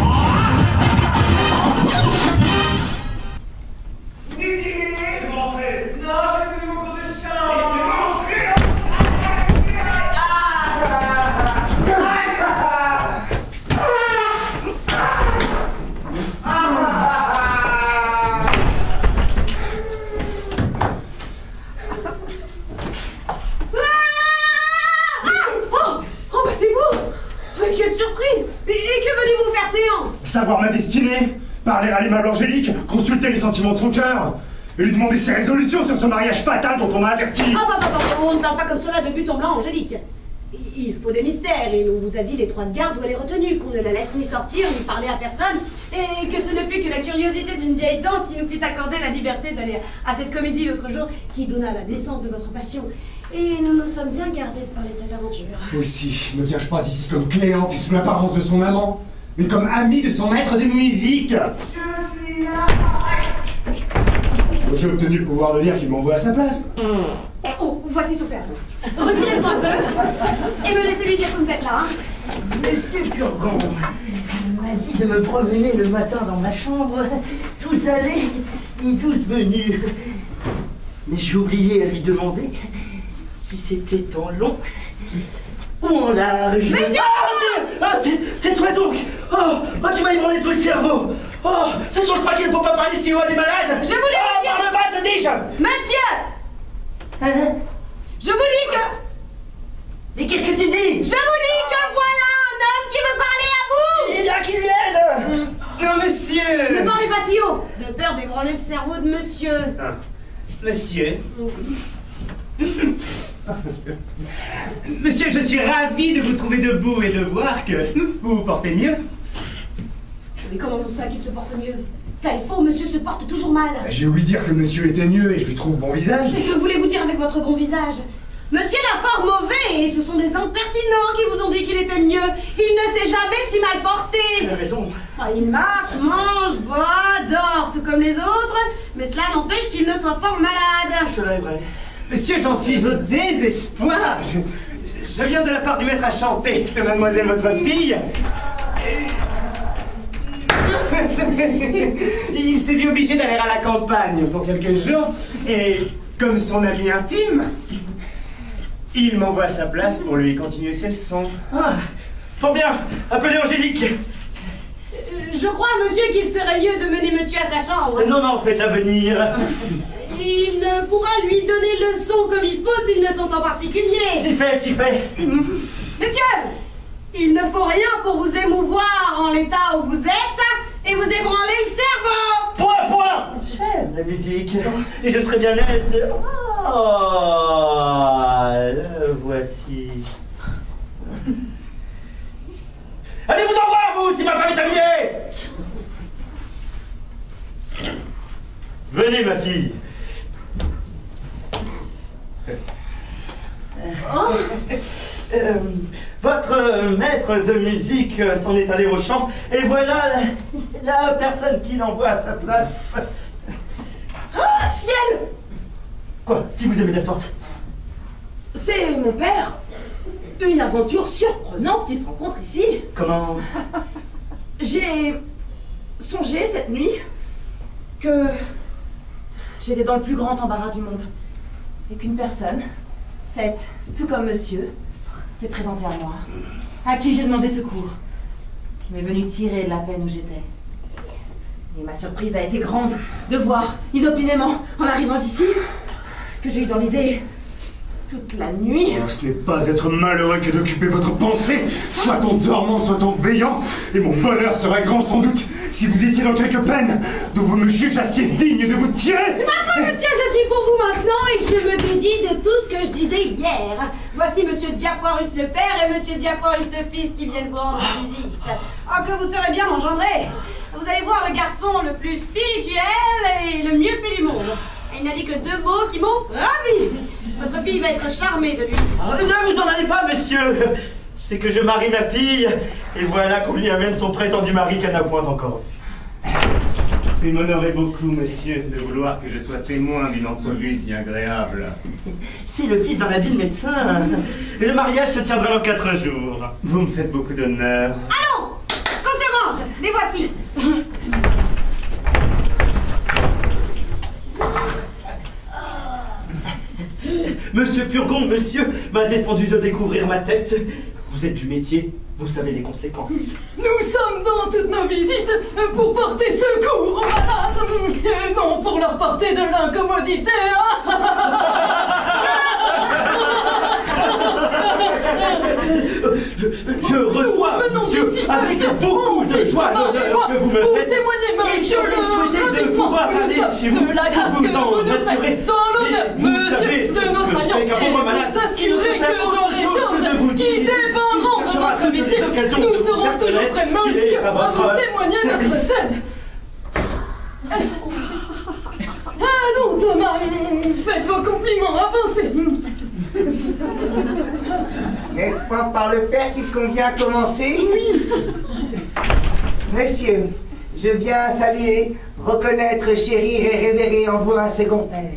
Savoir ma destinée, parler à l'aimable Angélique, consulter les sentiments de son cœur, et lui demander ses résolutions sur ce mariage fatal dont on m'a averti. Ah bah, on ne parle pas comme cela de but en blanc, Angélique. Il faut des mystères, et on vous a dit l'étroite garde où elle est retenue, qu'on ne la laisse ni sortir, ni parler à personne, et que ce ne fut que la curiosité d'une vieille tante qui nous fit accorder la liberté d'aller à cette comédie l'autre jour, qui donna la naissance de votre passion. Et nous nous sommes bien gardés de parler de cette aventure. Aussi, ne viens-je pas ici comme Cléante et sous l'apparence de son amant, mais comme ami de son maître de musique. Je suis là. J'ai obtenu le pouvoir de dire qu'il m'envoie à sa place. Oh, voici son père. Retirez-vous un peu et me laissez lui dire que vous êtes là. Hein. Monsieur Purgon m'a dit de me promener le matin dans ma chambre, tous allés et tous venus. Mais j'ai oublié à lui demander si c'était en long ou en large. Monsieur tais-toi donc. Oh, tu m'as ébranlé tout le cerveau. Oh, ça ne change pas qu'il ne faut pas parler si haut à des malades. Je voulais lui dire... Parle bas, te dis-je. Monsieur Hein? Je vous dis que... Mais qu'est-ce que tu dis? Je vous dis que voilà un homme qui veut parler à vous. Il est bien qu'il vienne. Non, monsieur. Ne parlez pas si haut, de peur d'ébranler le cerveau de monsieur. Ah. Monsieur. Monsieur, je suis ravi de vous trouver debout et de voir que vous vous portez mieux. Mais comment vous savez qu'il se porte mieux? Ça est faux, monsieur se porte toujours mal. J'ai oublié dire que monsieur était mieux et je lui trouve bon visage. Et que voulez-vous dire avec votre bon visage? Monsieur l'a fort mauvais et ce sont des impertinents qui vous ont dit qu'il était mieux. Il ne s'est jamais si mal porté. Il a raison. Ah, il marche, mange, boit, dort, tout comme les autres, mais cela n'empêche qu'il ne soit fort malade. Cela est vrai. Monsieur, j'en suis au désespoir. Je viens de la part du maître à chanter de mademoiselle votre fille. Il s'est vu obligé d'aller à la campagne pour quelques jours et comme son ami intime, il m'envoie à sa place pour lui continuer ses leçons. Ah, fort bien, appelez Angélique. Je crois, monsieur, qu'il serait mieux de mener monsieur à sa chambre. Non, faites-la venir. Il ne pourra lui donner leçon comme il faut s'ils ne sont en particulier. Si fait. Monsieur, il ne faut rien pour vous émouvoir en l'état où vous êtes et vous ébranler le cerveau. Point. J'aime la musique et je serais bien aise de... Oh, le voici. Allez vous en voir, vous, si ma femme est habillée. Venez, ma fille. Votre maître de musique s'en est allé au chant, et voilà la personne qui l'envoie à sa place. Oh, ciel! Quoi? Qui vous aimez de la sorte? C'est mon père. Une aventure surprenante qui se rencontre ici. Comment? J'ai songé cette nuit que j'étais dans le plus grand embarras du monde et qu'une personne, faite tout comme monsieur, s'est présentée à moi, à qui j'ai demandé secours, qui m'est venu tirer de la peine où j'étais. Et ma surprise a été grande de voir, inopinément, en arrivant ici, ce que j'ai eu dans l'idée toute la nuit. Oh, ce n'est pas être malheureux que d'occuper votre pensée, soit en dormant, soit en veillant, et mon bonheur serait grand sans doute si vous étiez dans quelque peine, dont vous me jugeassiez digne de vous tirer. Ma foi, monsieur, je suis pour vous maintenant et je me dédie de tout ce que je disais hier. Voici monsieur Diafoirus le père et monsieur Diafoirus le fils qui viennent vous rendre visite. Ah, que vous serez bien engendrés. Vous allez voir le garçon le plus spirituel et le mieux fait du monde. Et il n'a dit que 2 mots qui m'ont ravi. Votre fille va être charmée de lui. Ne vous en allez pas, monsieur. C'est que je marie ma fille, et voilà qu'on lui amène son prétendu mari qu'elle n'a point encore. C'est m'honorer beaucoup, monsieur, de vouloir que je sois témoin d'une entrevue si agréable. C'est le fils d'un habile médecin. Et le mariage se tiendra dans 4 jours. Vous me faites beaucoup d'honneur. Allons, qu'on s'arrange, les voici. Monsieur Purgon, monsieur, m'a défendu de découvrir ma tête. Vous êtes du métier, vous savez les conséquences. Nous sommes dans toutes nos visites pour porter secours aux malades, et non pour leur porter de l'incommodité. Je reçois, monsieur, avec beaucoup de joie l'honneur que vous me faites. Témoignez, monsieur, le de pouvoir aller chez vous, de la grâce vous que en vous nous assurez. faites dans l'honneur, monsieur, de notre alliance, et vous assurer que dans les choses qui dépendront de notre métier, nous serons toujours prêts, monsieur, à vous témoigner notre scène. Allons, Thomas, faites vos compliments, avancez. N'est-ce pas par le père qu'il convient à commencer? Oui. Messieurs, je viens saluer reconnaître, chérir et révérer en vous un second père.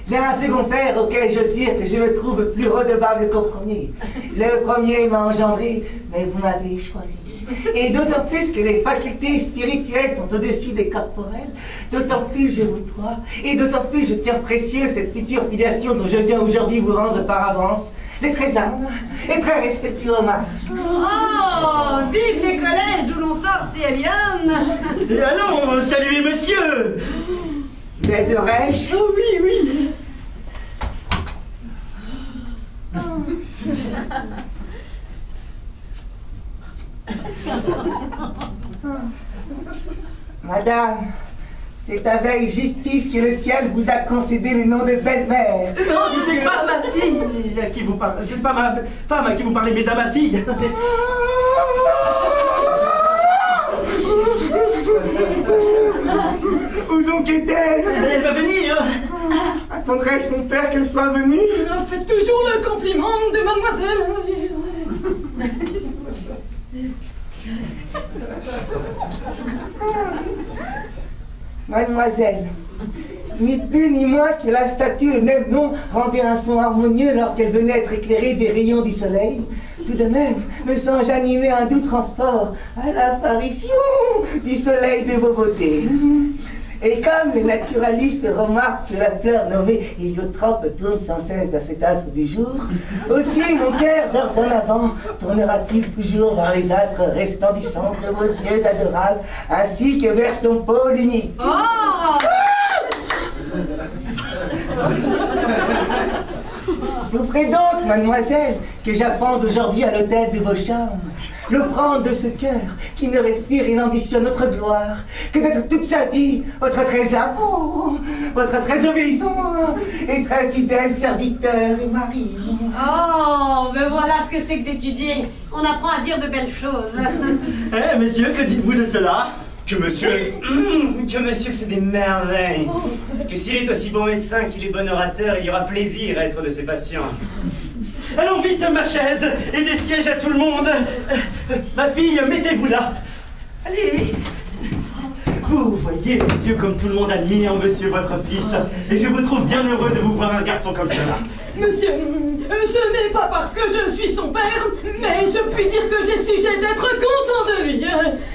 Bien un second père auquel j'ose dire que je me trouve plus redevable qu'au premier. Le premier m'a engendré, mais vous m'avez choisi. Et d'autant plus que les facultés spirituelles sont au-dessus des corporelles, d'autant plus je vous dois, et d'autant plus je tiens précieux cette future filiation dont je viens aujourd'hui vous rendre par avance les très humbles et très respectueux hommages. Oh, vive les collèges d'où l'on sort si bien. Et allons, saluez monsieur. Les oreilles. Oh oui, oui. Madame, c'est avec justice que le ciel vous a concédé le nom de belle-mère. Non, ce n'est pas ma fille à qui vous parlez. Ce n'est pas ma femme à qui vous parlez, mais à ma fille. Où donc est-elle? Elle va venir. Attendrai-je mon père qu'elle soit venue? Faites toujours le compliment de mademoiselle. Mademoiselle, ni plus ni moins que la statue de Nebnon rendait un son harmonieux lorsqu'elle venait être éclairée des rayons du soleil. Tout de même, me sens-je animer un doux transport à l'apparition du soleil de vos beautés. Et comme les naturalistes remarquent que la fleur nommée héliotrope tourne sans cesse vers cet astre du jour, aussi mon cœur dorénavant tournera-t-il toujours vers les astres resplendissants de vos yeux adorables, ainsi que vers son pôle unique. Oh! Souffrez donc, mademoiselle, que j'apprendre aujourd'hui à l'hôtel de vos charmes. L'offrande de ce cœur qui ne respire et n'ambitionne notre gloire que d'être toute sa vie votre très amour, votre très obéissant et très fidèle serviteur et mari. Oh, mais voilà ce que c'est que d'étudier. On apprend à dire de belles choses. Eh, monsieur, que dites-vous de cela? Que monsieur fait des merveilles. Que s'il est aussi bon médecin qu'il est bon orateur, il y aura plaisir à être de ses patients. Allons vite, ma chaise, et des sièges à tout le monde. Ma fille, mettez-vous là. Allez. Vous voyez, monsieur, comme tout le monde admire monsieur votre fils. Et je vous trouve bien heureux de vous voir un garçon comme cela. Monsieur, ce n'est pas parce que je suis son père, mais je puis dire que j'ai sujet d'être content de lui.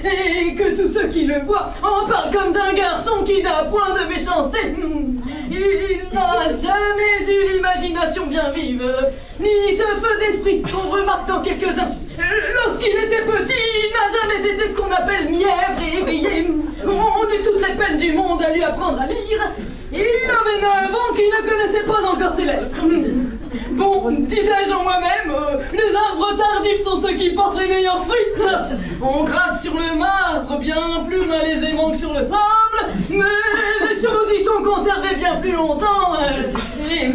Et que tous ceux qui le voient en parlent comme d'un garçon qui n'a point de méchanceté. Il n'a jamais eu l'imagination bien vive, ni ce feu d'esprit qu'on remarque dans quelques-uns. Lorsqu'il était petit, il n'a jamais été ce qu'on appelle mièvre et éveillé. On eut toutes les peines du monde à lui apprendre à lire. Il avait 9 ans qu'il ne connaissait pas encore ses lettres. Bon, disais-je en moi-même, les arbres tardifs sont ceux qui portent les meilleurs fruits. On grasse sur le marbre bien plus malaisément que sur le sable, mais les choses y sont conservées bien plus longtemps. Et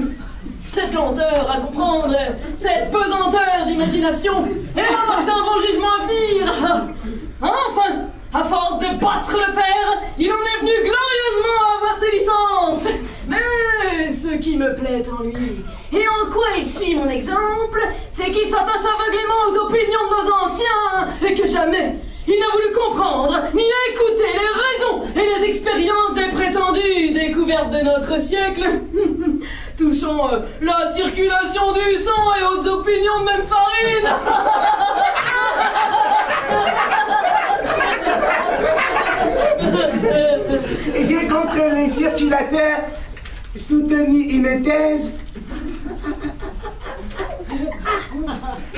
cette lenteur à comprendre, cette pesanteur d'imagination, et apporte un bon jugement à venir. Enfin, à force de battre le fer, il en est venu glorieusement à avoir ses licences. Mais ce qui me plaît en lui, et en quoi il suit mon exemple, c'est qu'il s'attache aveuglément aux opinions de nos anciens, et que jamais il n'a voulu comprendre, ni écouter les raisons et les expériences des prétendues découvertes de notre siècle, touchant la circulation du sang et autres opinions de même farine. J'ai contre les circulateurs soutenu une thèse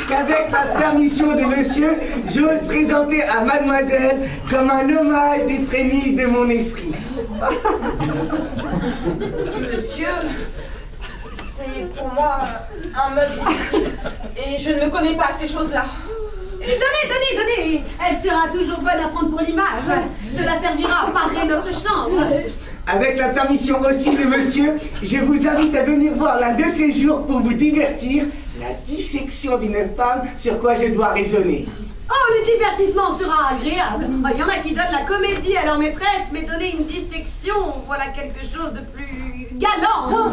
qu'avec la permission de monsieur, j'ose présenter à mademoiselle comme un hommage des prémices de mon esprit. Monsieur, c'est pour moi un meuble difficile et je ne me connais pas ces choses-là. Donnez. Elle sera toujours bonne à prendre pour l'image. Cela servira à parer notre chambre. Avec la permission aussi de monsieur, je vous invite à venir voir l'un de ces jours pour vous divertir la dissection d'une femme sur quoi je dois raisonner. Oh, le divertissement sera agréable. Oh, il y en a qui donnent la comédie à leur maîtresse, mais donner une dissection, voilà quelque chose de plus galant.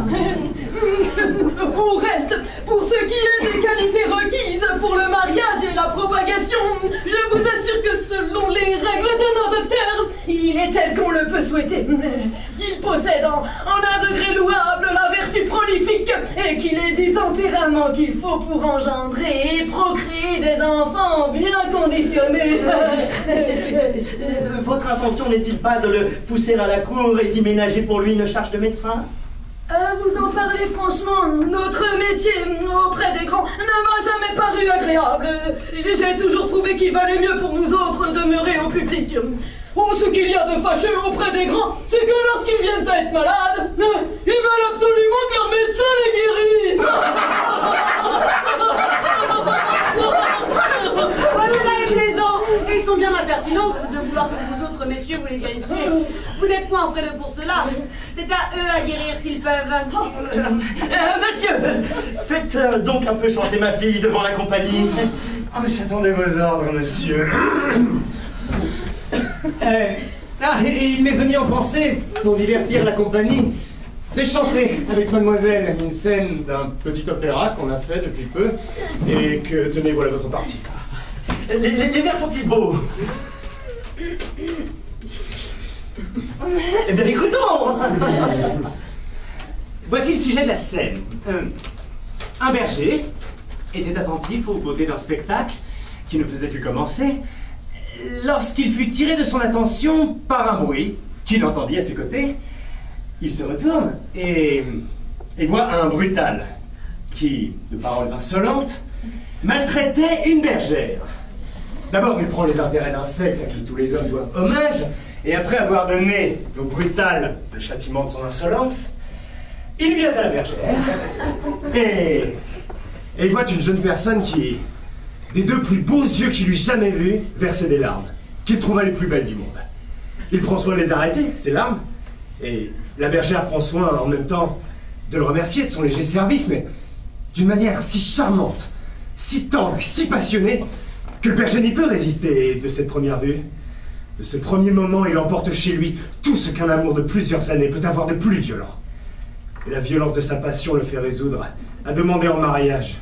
Au reste, pour ce qui est des qualités requises pour le mariage et la propagation, je vous assure que selon les règles de nos docteurs, il est tel qu'on le peut souhaiter. Il possède en un degré louable la vertu prolifique et qu'il est du tempérament qu'il faut pour engendrer et procréer des enfants bien conditionnés. Votre intention n'est-il pas de le pousser à la cour et d'y ménager pour lui une charge de médecin? Vous en parlez franchement, notre métier auprès des grands ne m'a jamais paru agréable. J'ai toujours trouvé qu'il valait mieux pour nous autres demeurer au public. Oh, ce qu'il y a de fâcheux auprès des grands, c'est que lorsqu'ils viennent à être malades, ils veulent absolument que leur médecin les guérisse. Cela est plaisant, et ils sont bien impertinents de vouloir que vous autres messieurs vous les guérissiez. Vous n'êtes point auprès d'eux pour cela. C'est à eux à guérir s'ils peuvent. Monsieur, faites donc un peu chanter ma fille devant la compagnie. Oh, j'attendais vos ordres, monsieur. Et il m'est venu en pensée, pour divertir la compagnie, de chanter avec mademoiselle une scène d'un petit opéra qu'on a fait depuis peu, et que, tenez, voilà votre partie. Les vers sont-ils beaux? Eh bien, écoutons. Voici le sujet de la scène. Un berger était attentif aux beautés d'un spectacle qui ne faisait plus commencer, lorsqu'il fut tiré de son attention par un bruit qu'il entendit à ses côtés. Il se retourne et voit un brutal qui, de paroles insolentes, maltraitait une bergère. D'abord, il prend les intérêts d'un sexe à qui tous les hommes doivent hommage, et après avoir donné au brutal le châtiment de son insolence, il vient à la bergère et il voit une jeune personne qui, des deux plus beaux yeux qu'il eût jamais vus, versait des larmes, qu'il trouva les plus belles du monde. Il prend soin de les arrêter, ces larmes, et la bergère prend soin en même temps de le remercier de son léger service, mais d'une manière si charmante, si tendre, si passionnée, que le berger n'y peut résister. Et de cette première vue, de ce premier moment, il emporte chez lui tout ce qu'un amour de plusieurs années peut avoir de plus violent. Et la violence de sa passion le fait résoudre à demander en mariage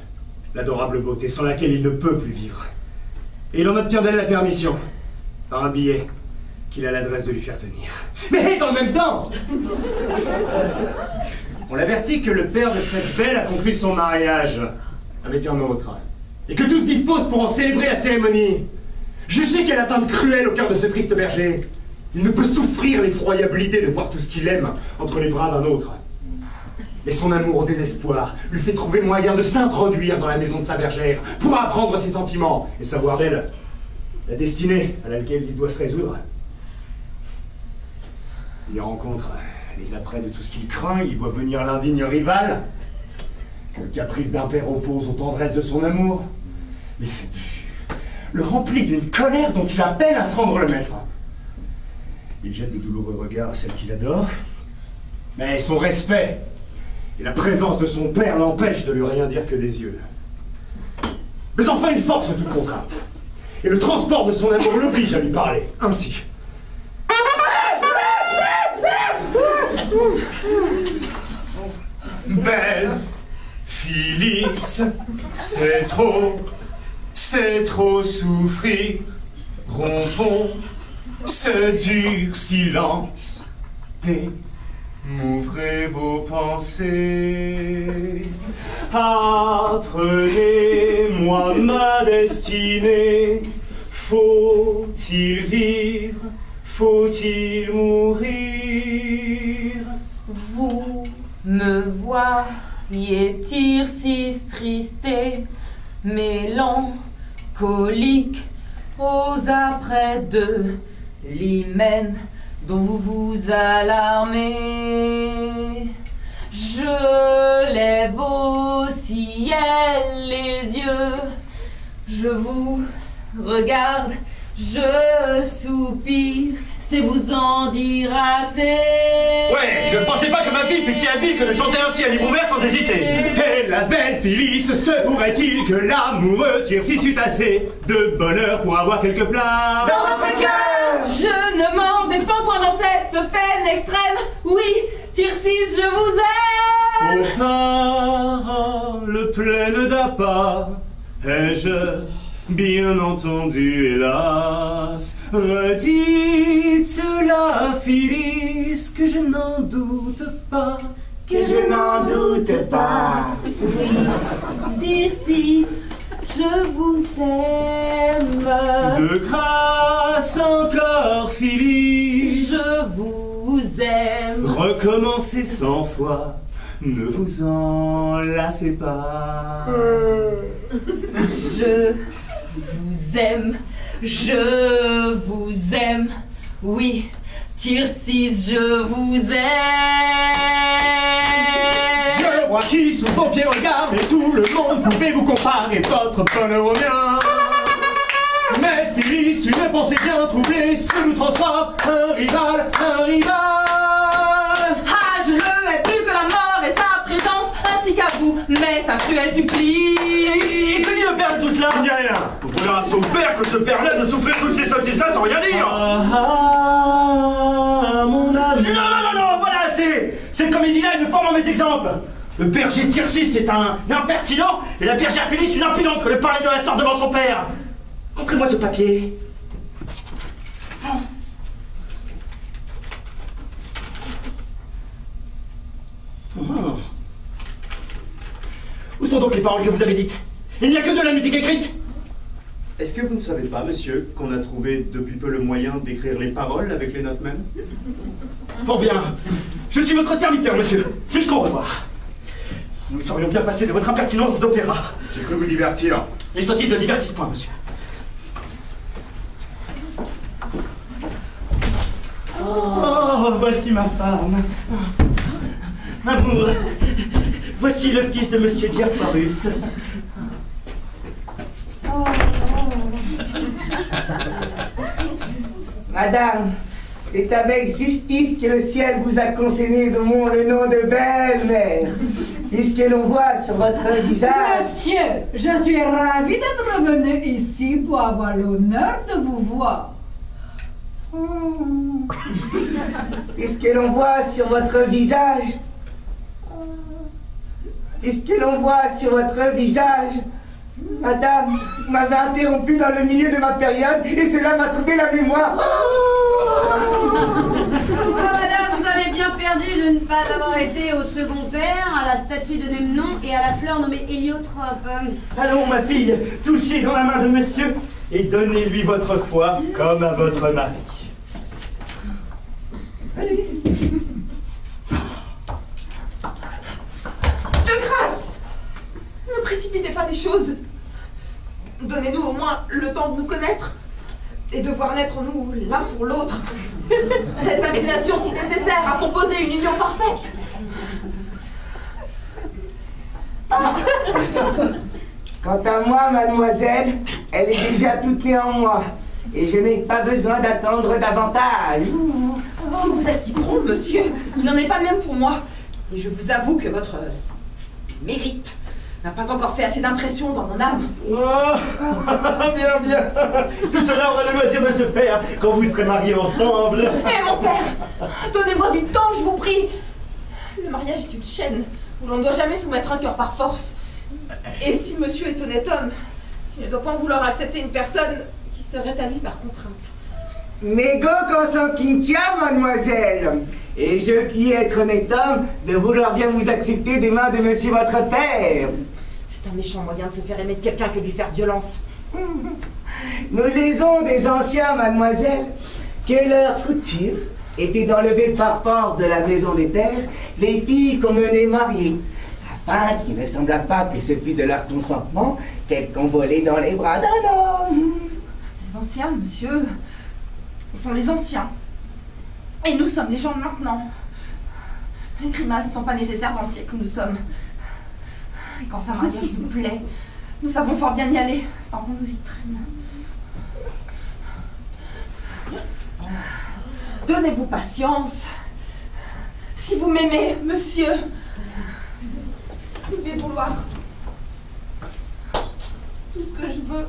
l'adorable beauté sans laquelle il ne peut plus vivre. Et il en obtient d'elle la permission, par un billet qu'il a l'adresse de lui faire tenir. Mais en même temps, on l'avertit que le père de cette belle a conclu son mariage avec un autre, et que tous disposent pour en célébrer la cérémonie. Jugez quelle atteinte cruelle au cœur de ce triste berger. Il ne peut souffrir l'effroyable idée de voir tout ce qu'il aime entre les bras d'un autre. Mais son amour au désespoir lui fait trouver moyen de s'introduire dans la maison de sa bergère pour apprendre ses sentiments et savoir d'elle la destinée à laquelle il doit se résoudre. Il y rencontre les apprêts de tout ce qu'il craint, il voit venir l'indigne rival, que le caprice d'un père oppose aux tendresses de son amour. Mais cette vue le remplit d'une colère dont il a peine à se rendre le maître. Il jette de douloureux regards à celle qu'il adore, mais son respect et la présence de son père l'empêchent de lui rien dire que des yeux. Mais enfin, il force toute contrainte, et le transport de son amour l'oblige à lui parler, ainsi. Belle Phyllis, c'est trop souffrir. Rompons ce dur silence et m'ouvrez vos pensées. Apprenez-moi ma destinée. Faut-il vivre? Faut-il mourir? Vous me voyez-il si triste et mélancolique aux apprêts de l'hymen dont vous vous alarmez? Je lève au ciel les yeux, je vous regarde, je soupire, c'est vous en dire assez. Ouais, je ne pensais pas que ma fille fût si habile que de chanter ainsi à livre ouvert sans hésiter. Hélas, belle Phyllis, se pourrait-il que l'amoureux Tircis eût assez de bonheur pour avoir quelques plats Dans votre cœur! Je ne m'en défends point dans cette peine extrême. Oui, Tircis, je vous aime. Aux paroles pleines d'appât, ai-je bien entendu, hélas, redites cela, Phyllis, que je n'en doute pas. Que je n'en doute pas. Tircis, je vous aime. De grâce encore, Phyllis, Je vous aime. recommencez 100 fois, ne vous en lassez pas. Je vous aime. Je vous aime. Oui, Tircis, je vous aime. Dieu le roi qui sous vos pieds regarde et tout le monde pouvez vous comparer votre bonheur au mien. Mais Phyllis, une pensée bien troublée se nous transforme un rival, un rival. Ah, je le hais plus que la mort et sa présence, ainsi qu'à vous, m'est un cruel supplice. Et que dit le père de tout cela? Il n'y a rien. Vous voulez à son père que ce père-là de souffrir toutes ces sottises-là sans rien dire? Mon ami. Non, voilà, cette comédie-là elle me forme en mes exemples. Le berger Tircis est un impertinent et la bergère Phyllis une impudente que de parler de la sorte devant son père. Montrez-moi ce papier. Où sont donc les paroles que vous avez dites? Il n'y a que de la musique écrite. Est-ce que vous ne savez pas, monsieur, qu'on a trouvé depuis peu le moyen d'écrire les paroles avec les notes mêmes? Fort bien. Je suis votre serviteur, monsieur. Jusqu'au revoir. Nous serions bien passés de votre impertinence d'opéra. J'ai cru vous divertir. Les sottises ne divertissent point, monsieur. Oh, voici ma femme. Amour, voici le fils de monsieur Diaphorus. Madame, c'est avec justice que le ciel vous a concédé de mon le nom de belle-mère, puisque l'on voit sur votre visage... Monsieur, je suis ravie d'être venu ici pour avoir l'honneur de vous voir. Puisque l'on voit sur votre visage... Puisque l'on voit sur votre visage... Madame, vous m'avez interrompu dans le milieu de ma période et cela m'a troublé la mémoire. Madame, vous avez bien perdu de ne pas avoir été au second père, à la statue de Nemnon et à la fleur nommée Héliotrope. Allons, ma fille, touchez dans la main de monsieur et donnez-lui votre foi comme à votre mari. Allez. De grâce, ne précipitez pas les choses. Donnez-nous au moins le temps de nous connaître et de voir naître nous l'un pour l'autre. Cette inclination si nécessaire à composer une union parfaite. Quant à moi, mademoiselle, elle est déjà toute née en moi et je n'ai pas besoin d'attendre davantage. Si vous êtes si prompt, monsieur, il n'en est pas même pour moi. Et je vous avoue que votre mérite n'a pas encore fait assez d'impression dans mon âme. Oh, bien. Tout cela aura le loisir de se faire quand vous serez mariés ensemble. Eh mon père, donnez-moi du temps, je vous prie. Le mariage est une chaîne où l'on ne doit jamais soumettre un cœur par force. Et si monsieur est honnête homme, il ne doit pas vouloir accepter une personne qui serait à lui par contrainte. Nego consanguintia, mademoiselle. Et je puis être honnête homme de vouloir bien vous accepter des mains de monsieur votre père. C'est un méchant moyen de se faire aimer de quelqu'un que de lui faire violence. Nous lisons des anciens, mademoiselle, que leur coutume était d'enlever par force de la maison des pères les filles qu'on menait mariées, afin qu'il ne semblât pas que ce fût de leur consentement qu'elles convolaient dans les bras d'un homme. Les anciens, monsieur, sont les anciens. Et nous sommes les gens de maintenant. Les grimaces ne sont pas nécessaires dans le siècle où nous sommes. Et quand un mariage nous plaît, nous savons fort bien y aller, sans qu'on nous y traîne. Donnez-vous patience. Si vous m'aimez, monsieur, vous devez vouloir tout ce que je veux.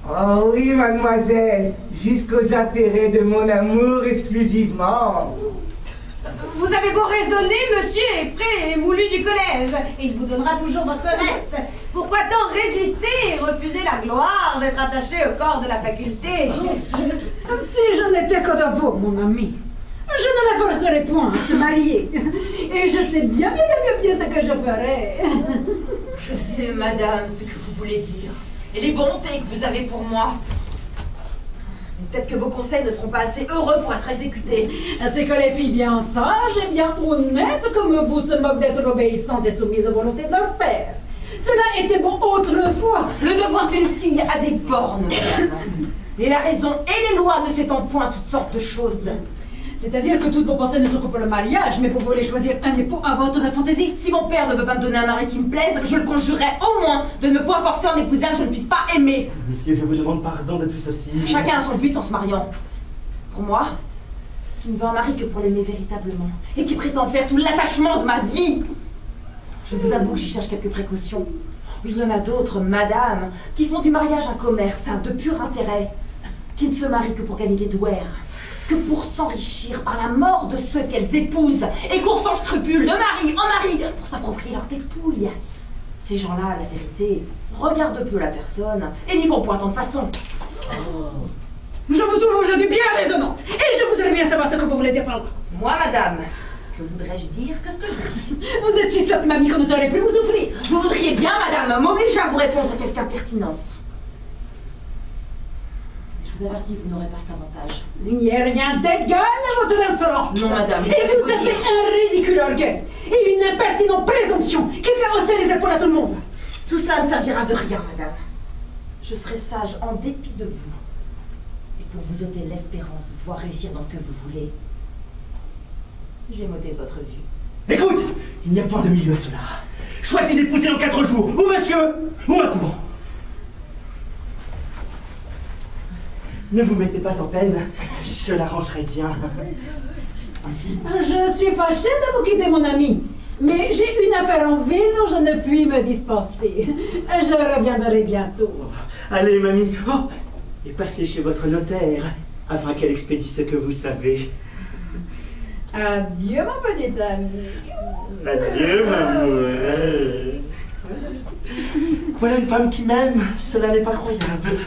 Oh oui, mademoiselle, jusqu'aux intérêts de mon amour exclusivement. Vous avez beau raisonner, monsieur est frais et moulu du collège, et il vous donnera toujours votre reste. Pourquoi tant résister et refuser la gloire d'être attaché au corps de la faculté? Si je n'étais que de vous, mon ami, je ne la forcerais point à se marier. Et je sais bien ce que je ferais. Je sais, madame, ce que vous voulez dire, et les bontés que vous avez pour moi. Peut-être que vos conseils ne seront pas assez heureux pour être exécutés. C'est que les filles bien sages et bien honnêtes comme vous se moquent d'être obéissantes et soumises aux volontés de leur père. Cela était bon autrefois. Le devoir d'une fille a des bornes, madame. Et la raison et les lois ne s'étendent point à toutes sortes de choses. C'est-à-dire que toutes vos pensées ne sont que pour le mariage, mais vous voulez choisir un époux à votre fantaisie. Si mon père ne veut pas me donner un mari qui me plaise, je le conjurerai au moins de ne me point forcer en épouser un que je ne puisse pas aimer. Monsieur, je vous demande pardon de tout ceci. Chacun a son but en se mariant. Pour moi, je ne veux un mari que pour l'aimer véritablement et qui prétend faire tout l'attachement de ma vie. Je vous avoue que j'y cherche quelques précautions. Il y en a d'autres, madame, qui font du mariage un commerce, de pur intérêt, qui ne se marient que pour gagner des douaires, que pour s'enrichir par la mort de ceux qu'elles épousent, et courent sans scrupule de mari en mari pour s'approprier leur dépouille. Ces gens-là, la vérité, regardent peu la personne et n'y vont point tant de façon. Je vous trouve aujourd'hui bien raisonnante, et je voudrais bien savoir ce que vous voulez dire par là. Moi, madame, que voudrais-je dire que ce que je dis? Vous êtes si sotte, mamie, qu'on ne saurait plus vous souffrir. Vous voudriez bien, madame, m'obliger à vous répondre quelque impertinence. Je vous avertis, vous n'aurez pas cet avantage. Il n'y a rien d'égal à votre insolence. Non, madame. Et vous avez un ridicule orgueil et une impertinente présomption qui fait hausser les épaules à tout le monde. Tout cela ne servira de rien, madame. Je serai sage en dépit de vous. Et pour vous ôter l'espérance de pouvoir réussir dans ce que vous voulez, j'ai modé votre vue. Écoute, il n'y a point de milieu à cela. Choisis d'épouser en 4 jours, ou monsieur, ou un couvent. Ne vous mettez pas en peine, je l'arrangerai bien. Je suis fâchée de vous quitter, mon ami. Mais j'ai une affaire en ville dont je ne puis me dispenser. Je reviendrai bientôt. Allez, mamie, et passez chez votre notaire, afin qu'elle expédie ce que vous savez. Adieu, mon petit ami. Adieu, maman. Voilà une femme qui m'aime, cela n'est pas croyable.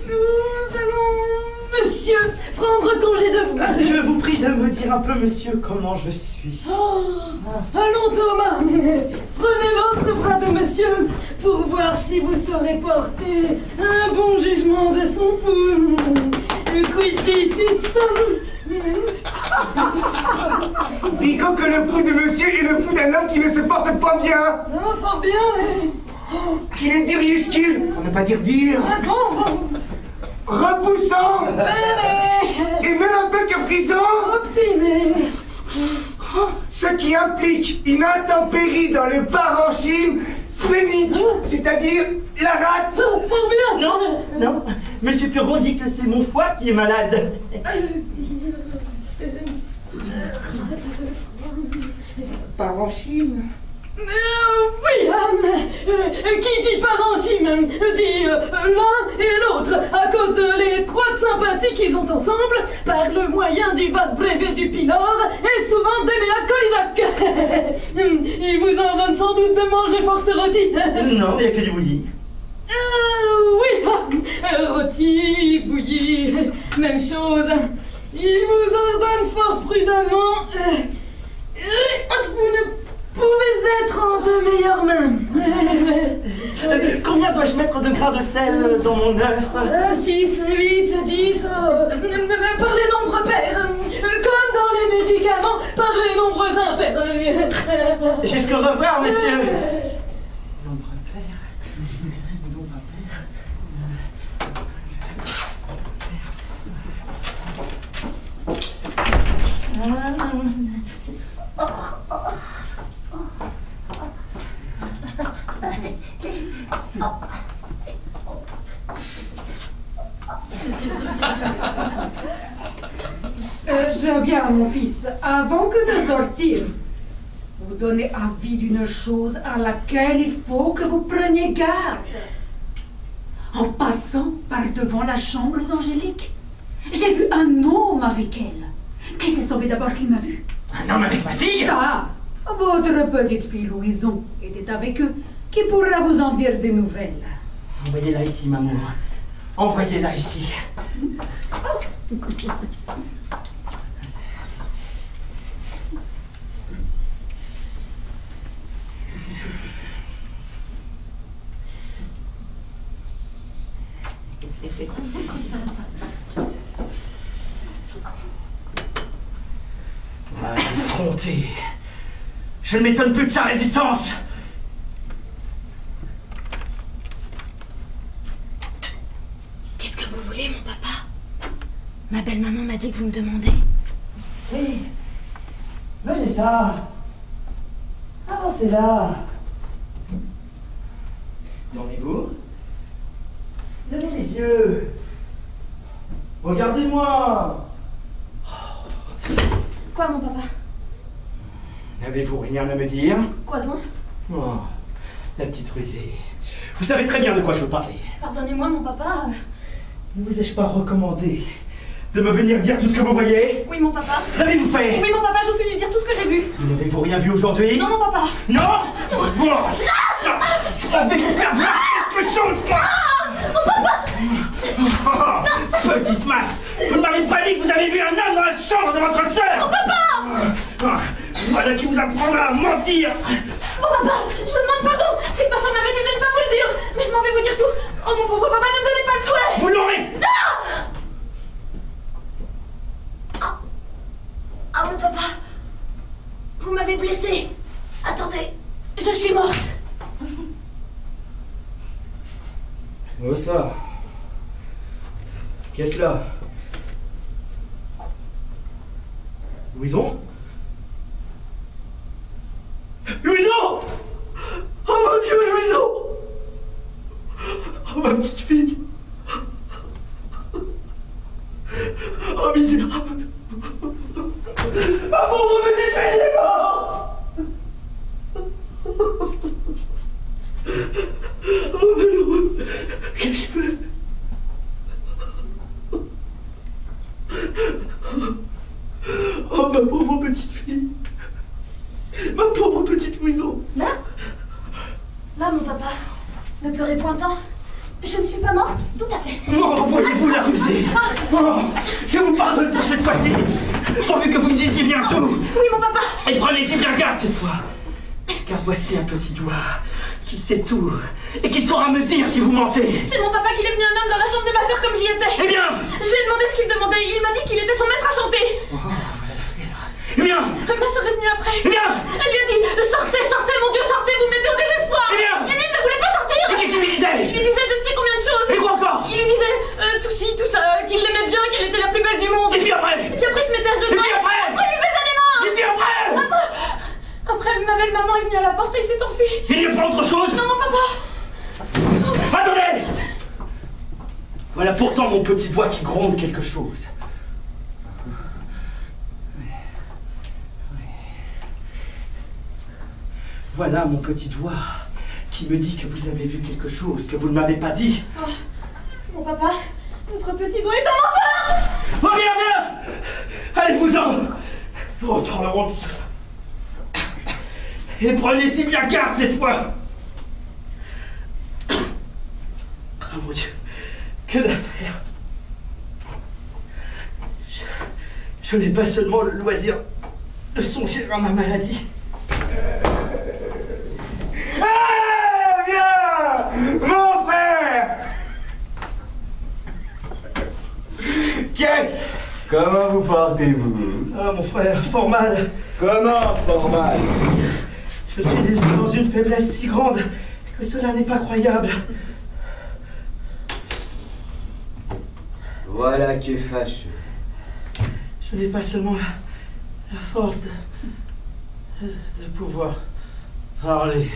Nous allons, monsieur, prendre congé de vous. Je vous prie de me dire un peu, monsieur, comment je suis. Allons, Thomas, prenez votre bras de monsieur pour voir si vous saurez porter un bon jugement de son pouls. Quid dicis? Dites que le pouls de monsieur est le pouls d'un homme qui ne se porte pas bien. Non, fort bien, mais... Qu'il est diriuscule, pour ne pas dire dire. Repoussant. Et même un peu capricieux. Optimé. Ce qui implique une intempérie dans le parenchyme splénique, c'est-à-dire la rate. Fort bien. Non, non, monsieur Purgon dit que c'est mon foie qui est malade. Parenchyme. William, qui dit parenchyme dit l'un et l'autre à cause de l'étroite sympathie qu'ils ont ensemble par le moyen du vaste brevet du Pinard et souvent des méacolidac. Il vous en donne sans doute de manger force rôti. Non, il n'y a que du bouilli. Oui, rôti, bouilli, même chose. Il vous ordonne fort prudemment. Vous ne pouvez être en de meilleures mains. Combien dois-je mettre de grains de sel dans mon œuf? 6, 8, 10, par les nombres pairs. Comme dans les médicaments, par les nombres impairs. Jusqu'au revoir, monsieur. bien, mon fils, avant que de sortir, vous donnez avis d'une chose à laquelle il faut que vous preniez garde. En passant par devant la chambre d'Angélique, j'ai vu un homme avec elle. Qui s'est sauvé d'abord qu'il m'a vu? Un homme avec ma fille? Ah, votre petite fille Louison était avec eux. Qui pourra vous en dire des nouvelles? Envoyez-la ici, maman. Envoyez-la ici. Effronté. Je ne m'étonne plus de sa résistance. Qu'est-ce que vous voulez, mon papa? Ma belle-maman m'a dit que vous me demandez. Oui. Venez ça. Avancez là. Tournez-vous. Levez les yeux. Regardez-moi. Quoi, mon papa? N'avez-vous rien à me dire? Quoi donc? Oh, la petite rusée. Vous savez très bien de quoi je veux parler. Pardonnez-moi, mon papa. Ne vous ai-je pas recommandé de me venir dire tout ce que vous voyez? Oui, mon papa. L'avez-vous fait? Oui, mon papa, je vous suis venu dire tout ce que j'ai vu. N'avez-vous rien vu aujourd'hui? Non, mon papa. Non? Oh, ça, je vais vous faire voir quelque chose, moi! Mon papa! Oh, petite masse! Vous ne m'avez pas dit que vous avez vu un homme dans la chambre de votre sœur! Mon papa! Voilà qui vous apprendra à mentir! Mon papa, je vous demande pardon! C'est pas ça m'avait dit de ne pas vous le dire! Mais je m'en vais vous dire tout! Oh mon pauvre papa, ne me donnez pas le souhait! Vous l'aurez! Ah, mon papa! Vous m'avez blessée! Attendez, je suis morte! Où ça? Qu'est-ce là? Louison? Louison! Oh mon Dieu, Louison! Oh ma petite fille! Oh misérable! Ma pauvre petite fille est morte! Oh malheureux! Qu'ai-je fait? Oh ma pauvre petite fille! Ma pauvre petite Louison! Là? Là, mon papa. Ne pleurez point tant. Je ne suis pas morte, tout à fait. Oh, voyez-vous la rusée! Oh, je vous pardonne pour cette fois-ci! Pourvu que vous me disiez bien tout! Oui, mon papa! Et prenez-y bien garde cette fois! Car voici un petit doigt qui sait tout et qui saura me dire si vous mentez! C'est mon papa qui est venu un homme dans la chambre de ma sœur comme j'y étais! Eh bien! Je lui ai demandé ce qu'il demandait, il m'a dit qu'il était son maître à chanter! Oh, voilà la fièvre! Eh bien! Ma sœur est venue après! Eh bien! Elle lui a dit sortez, sortez, mon Dieu, sortez, vous me mettez au désespoir! Eh bien! Et lui ne voulait pas sortir! Et qu'est-ce qu'il lui disait? Il lui disait je ne sais combien de choses! Et quoi encore? Il lui disait tout ci, tout ça, qu'il l'aimait bien, qu'elle était la plus belle du monde! Et puis après? Et puis après il se mettait à genoux Et puis après? il lui baisait les mains! Et puis après? Après, ma belle-maman est venue à la porte et il s'est enfui! Il n'y a pas autre chose? Non, mon papa! Attendez! Voilà pourtant mon petit doigt qui gronde quelque chose. Voilà mon petit doigt qui me dit que vous avez vu quelque chose que vous ne m'avez pas dit. Oh, mon papa, votre petit doigt est un menteur! Oh bien, bien! Allez-vous-en! Retournerons de cela. Et prenez-y bien garde cette fois! Oh mon Dieu, que d'affaires! Je n'ai pas seulement le loisir de songer à ma maladie. Ah, viens, mon frère! Qu'est-ce? Comment vous portez-vous? Ah, mon frère, fort mal. Comment, fort mal? Je suis dans une faiblesse si grande que cela n'est pas croyable. Voilà qui est fâcheux. Je n'ai pas seulement la force de pouvoir parler.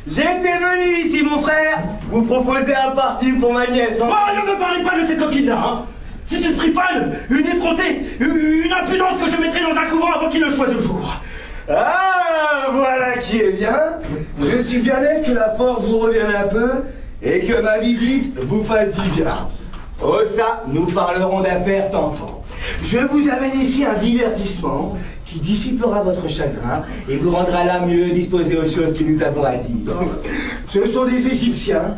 J'étais venu ici, mon frère, vous proposer un parti pour ma nièce. Oh, ne me parlez pas de cette coquine-là, hein. C'est une fripale, une effrontée, une impudente que je mettrai dans un couvent avant qu'il ne soit de jour. Ah, voilà qui est bien. Je suis bien aise que la force vous revienne un peu et que ma visite vous fasse du bien. Oh ça, nous parlerons d'affaires tantôt. Je vous amène ici un divertissement qui dissipera votre chagrin et vous rendra là mieux disposé aux choses que nous avons à dire. Ce sont des Égyptiens,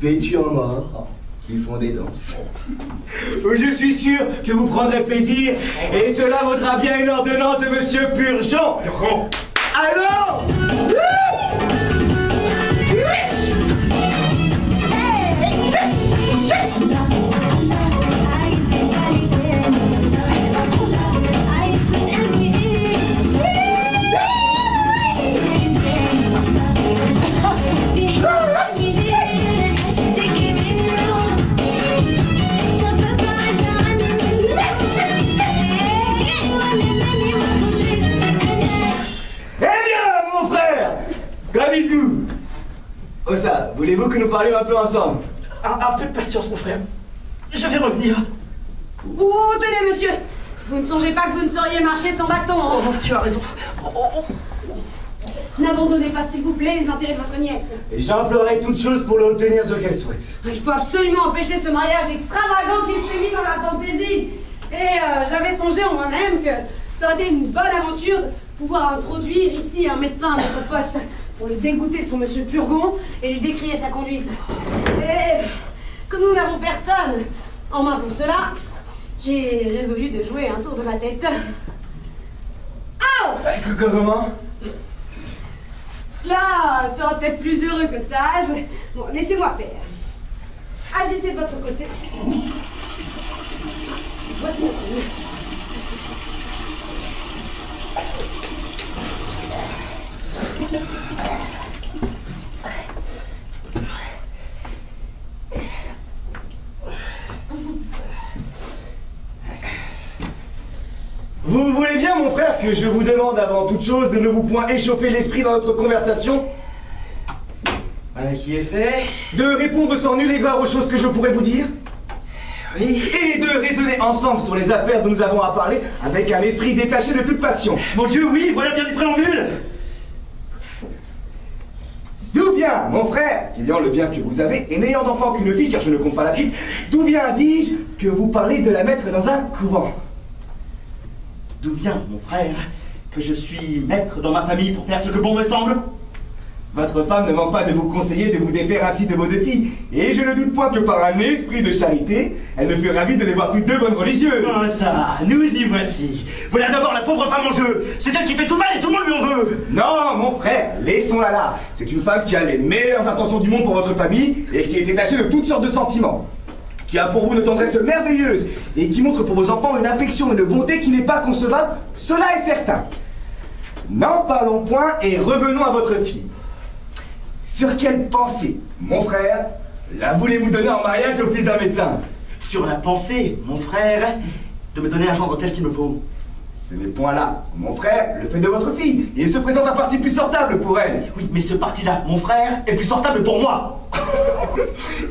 vêtus en mort, qui font des danses. Je suis sûr que vous prendrez plaisir et cela vaudra bien une ordonnance de Monsieur Purgon. Alors Oh ça, voulez-vous que nous parlions un peu ensemble? Un peu de patience, mon frère. Je vais revenir. Oh, tenez, monsieur. Vous ne songez pas que vous ne sauriez marcher sans bâton, hein? Oh, tu as raison. N'abandonnez pas, s'il vous plaît, les intérêts de votre nièce. Et j'emploierai toute chose pour l'obtenir ce qu'elle souhaite. Il faut absolument empêcher ce mariage extravagant qui s'est mis dans la fantaisie. Et j'avais songé en moi-même que ça aurait été une bonne aventure de pouvoir introduire ici un médecin à notre poste pour le dégoûter de son monsieur Purgon et lui décrier sa conduite. Et comme nous n'avons personne en main pour cela, j'ai résolu de jouer un tour de ma tête. Ah! Comment? Cela sera peut-être plus heureux que sage. Bon, laissez-moi faire. Agissez de votre côté. Voici notre lieu. Vous voulez bien, mon frère, que je vous demande avant toute chose de ne vous point échauffer l'esprit dans notre conversation? Voilà qui est fait. De répondre sans nul égard aux choses que je pourrais vous dire? Oui. Et de raisonner ensemble sur les affaires dont nous avons à parler avec un esprit détaché de toute passion. Mon Dieu, oui, voilà bien du préambule. D'où vient, mon frère, ayant le bien que vous avez, et n'ayant d'enfant qu'une fille, car je ne compte pas la petite, d'où vient, dis-je, que vous parlez de la mettre dans un couvent? D'où vient, mon frère, que je suis maître dans ma famille pour faire ce que bon me semble? Votre femme ne manque pas de vous conseiller de vous défaire ainsi de vos deux filles, et je ne doute point que par un esprit de charité, elle ne fut ravie de les voir toutes deux bonnes religieuses. Oh ça, nous y voici. Voilà d'abord la pauvre femme en jeu. C'est elle qui fait tout le mal et tout le monde lui en veut. Non, mon frère, laissons-la là. C'est une femme qui a les meilleures intentions du monde pour votre famille, et qui est détachée de toutes sortes de sentiments. Qui a pour vous une tendresse merveilleuse, et qui montre pour vos enfants une affection et une bonté qui n'est pas concevable, cela est certain. N'en parlons point, et revenons à votre fille. Sur quelle pensée, mon frère, la voulez-vous donner en mariage au fils d'un médecin? Sur la pensée, mon frère, de me donner un gendre tel qu'il me faut. Ce n'est point là, mon frère, le fait de votre fille. Il se présente un parti plus sortable pour elle. Oui, mais ce parti-là, mon frère, est plus sortable pour moi.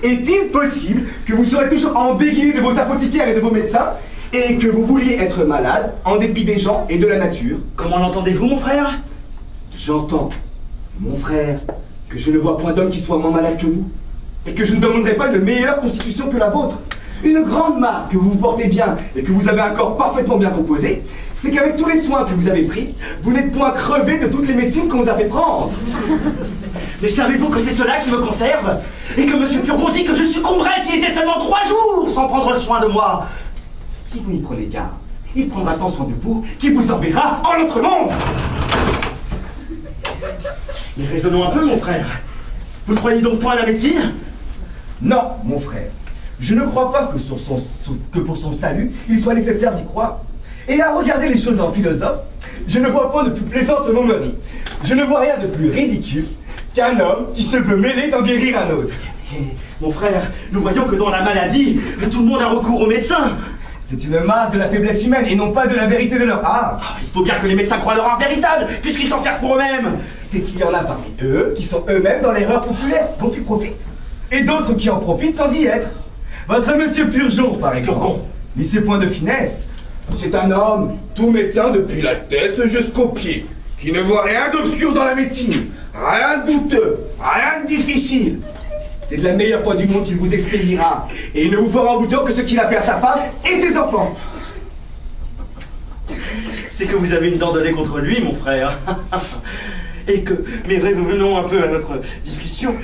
Est-il possible que vous serez toujours embégayé de vos apothicaires et de vos médecins, et que vous vouliez être malade, en dépit des gens et de la nature? Comment l'entendez-vous, mon frère? J'entends, mon frère, que je ne vois point d'homme qui soit moins malade que vous, et que je ne demanderai pas une meilleure constitution que la vôtre. Une grande marque que vous vous portez bien et que vous avez un corps parfaitement bien composé, c'est qu'avec tous les soins que vous avez pris, vous n'êtes point crevé de toutes les médecines qu'on vous a fait prendre. Mais savez-vous que c'est cela qui me conserve? Et que M. Purgon dit que je succomberais s'il était seulement 3 jours sans prendre soin de moi? Si vous n'y prenez garde, il prendra tant soin de vous qu'il vous enverra en l'autre monde. Mais raisonnons un peu, mon frère. Vous ne croyez donc point à la médecine? Non, mon frère. Je ne crois pas que pour son salut, il soit nécessaire d'y croire. Et à regarder les choses en philosophe, je ne vois point de plus plaisante momerie. Je ne vois rien de plus ridicule qu'un homme qui se veut mêler d'en guérir un autre. Mon frère, nous voyons que dans la maladie, tout le monde a recours au médecin. C'est une marque de la faiblesse humaine et non pas de la vérité de leur art. Il faut bien que les médecins croient leur art véritable, puisqu'ils s'en servent pour eux-mêmes. C'est qu'il y en a parmi eux qui sont eux-mêmes dans l'erreur populaire, dont ils profitent. Et d'autres qui en profitent sans y être. Votre monsieur Purgon, par exemple. Ni ce point de finesse. C'est un homme, tout médecin depuis la tête jusqu'aux pieds, qui ne voit rien d'obscur dans la médecine, rien de douteux, rien de difficile. C'est de la meilleure foi du monde qu'il vous expédiera, et il ne vous fera en retour que ce qu'il a fait à sa femme et ses enfants. C'est que vous avez une dent de lait contre lui, mon frère. Et que, mais revenons un peu à notre discussion.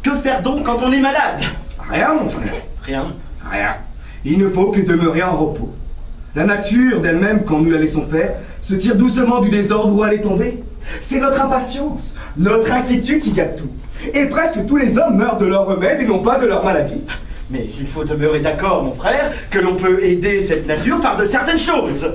Que faire donc quand on est malade? Rien, mon frère. Rien. Rien. Il ne faut que demeurer en repos. La nature d'elle-même, quand nous la laissons faire, se tire doucement du désordre où elle est tombée. C'est notre impatience, notre inquiétude qui gâte tout. Et presque tous les hommes meurent de leur remède et non pas de leur maladie. Mais il faut demeurer d'accord, mon frère, que l'on peut aider cette nature par de certaines choses.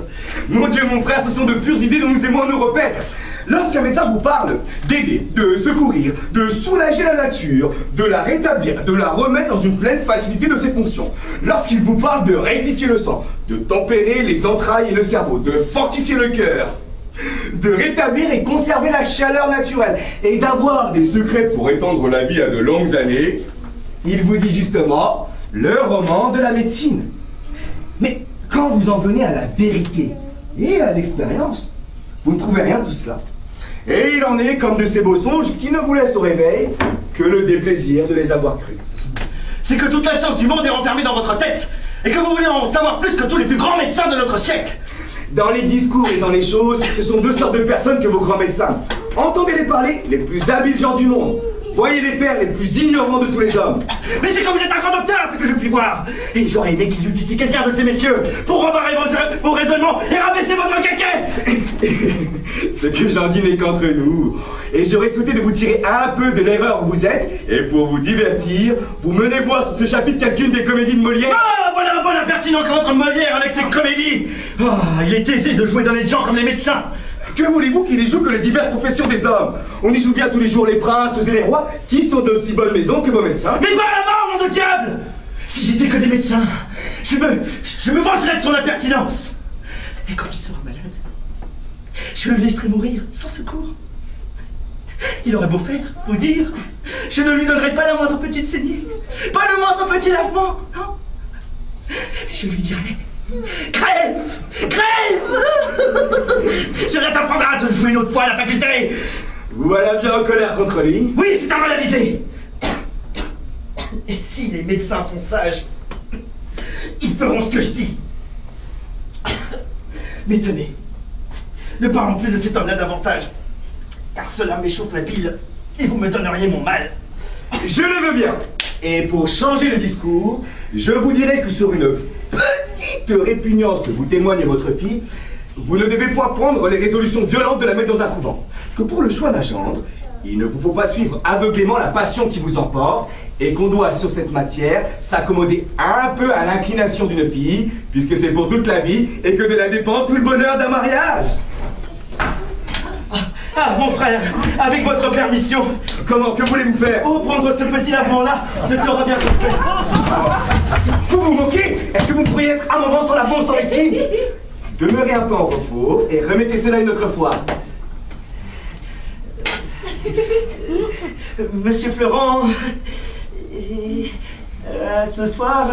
Mon Dieu, mon frère, ce sont de pures idées dont nous aimons nous repaître. Lorsqu'un médecin vous parle d'aider, de secourir, de soulager la nature, de la rétablir, de la remettre dans une pleine facilité de ses fonctions, lorsqu'il vous parle de rectifier le sang, de tempérer les entrailles et le cerveau, de fortifier le cœur, de rétablir et conserver la chaleur naturelle, et d'avoir des secrets pour étendre la vie à de longues années, il vous dit justement le roman de la médecine. Mais quand vous en venez à la vérité et à l'expérience, vous ne trouvez rien de tout cela. Et il en est comme de ces beaux songes qui ne vous laissent au réveil que le déplaisir de les avoir crus. C'est que toute la science du monde est renfermée dans votre tête, et que vous voulez en savoir plus que tous les plus grands médecins de notre siècle. Dans les discours et dans les choses, ce sont deux sortes de personnes que vos grands médecins. Entendez-les parler, les plus habiles gens du monde. Voyez-les faire, les plus ignorants de tous les hommes. Mais c'est que vous êtes un grand docteur, ce que je puis voir. Et j'aurais aimé qu'il y eût ici quelqu'un de ces messieurs pour rebarrer vos raisonnements et rabaisser votre caquet. Ce que j'en dis n'est qu'entre nous. Et j'aurais souhaité de vous tirer un peu de l'erreur où vous êtes, et pour vous divertir, vous menez voir sur ce chapitre quelqu'une des comédies de Molière. Ah, voilà un bon impertinent contre Molière avec ses comédies. Ah, il est aisé de jouer dans les gens comme les médecins. Que voulez-vous qu'il y joue que les diverses professions des hommes? On y joue bien tous les jours les princes et les rois, qui sont d'aussi bonne maison que vos médecins. Mais voilà la mort, nom de diable! Si j'étais que des médecins, je me vengerais de son impertinence. Et quand il sera malade, je le laisserai mourir sans secours. Il aurait beau faire, vous dire, je ne lui donnerai pas la moindre petite saignée, pas le moindre petit lavement, non. Je lui dirai, crève! Crève! Cela t'apprendra de jouer une autre fois à la faculté. Vous voilà bien en colère contre lui? Oui, c'est un mal avisé. Et si les médecins sont sages, ils feront ce que je dis. Mais tenez, ne parlons plus de cet homme-là davantage, car cela m'échauffe la bile et vous me donneriez mon mal. Je le veux bien. Et pour changer le discours, je vous dirai que sur une petite répugnance que vous témoigne votre fille, vous ne devez point prendre les résolutions violentes de la mettre dans un couvent. Que pour le choix d'un gendre, il ne vous faut pas suivre aveuglément la passion qui vous emporte, et qu'on doit sur cette matière s'accommoder un peu à l'inclination d'une fille, puisque c'est pour toute la vie, et que de là dépend tout le bonheur d'un mariage. Ah, mon frère, avec votre permission. Comment? Que voulez-vous faire? Oh, prendre ce petit lavement-là, ce sera bientôt fait. Vous vous moquez? Est-ce que vous pourriez être un moment sans lavement, sans médecine? Demeurez un peu en repos et remettez cela une autre fois. Monsieur Florent, ce soir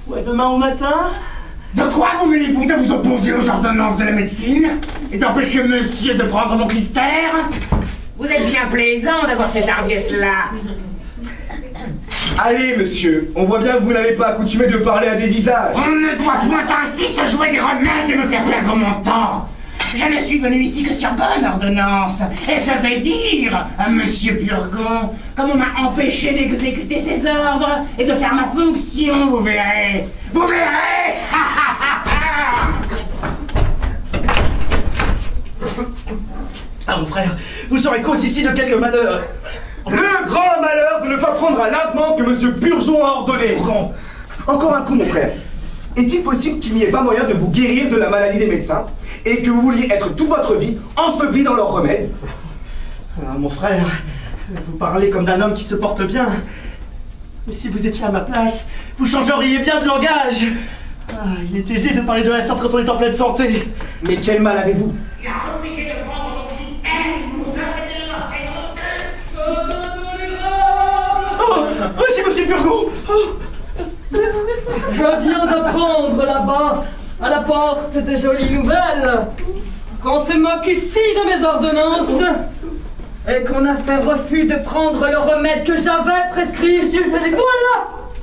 ou à demain au matin? De quoi vous mêlez-vous de vous opposer aux ordonnances de la médecine et d'empêcher monsieur de prendre mon clistère? Vous êtes bien plaisant d'avoir cette hardiesse-là. Allez, monsieur, on voit bien que vous n'avez pas accoutumé de parler à des visages. On ne doit point ainsi se jouer des remèdes et me faire perdre mon temps. Je ne suis venu ici que sur bonne ordonnance, et je vais dire à monsieur Purgon comme on m'a empêché d'exécuter ses ordres et de faire ma fonction, vous verrez. Vous verrez. Ah, mon frère, vous aurez cause ici de quelques malheurs. Le grand malheur de ne pas prendre un lavement que monsieur Purgon a ordonné. Encore un coup, mon frère. Est-il possible qu'il n'y ait pas moyen de vous guérir de la maladie des médecins et que vous vouliez être toute votre vie enseveli dans leurs remèdes? Ah, mon frère, vous parlez comme d'un homme qui se porte bien. Mais si vous étiez à ma place, vous changeriez bien de langage. Ah, il est aisé de parler de la sorte quand on est en pleine santé. Mais quel mal avez-vous? Il a refusé de prendre votre mystère. Vous arrêtez de marcher Oh, c'est monsieur Purgon. Je viens d'apprendre là-bas, à la porte, de jolies nouvelles. Qu'on se moque ici de mes ordonnances et qu'on a fait refus de prendre le remède que j'avais prescrit. Voilà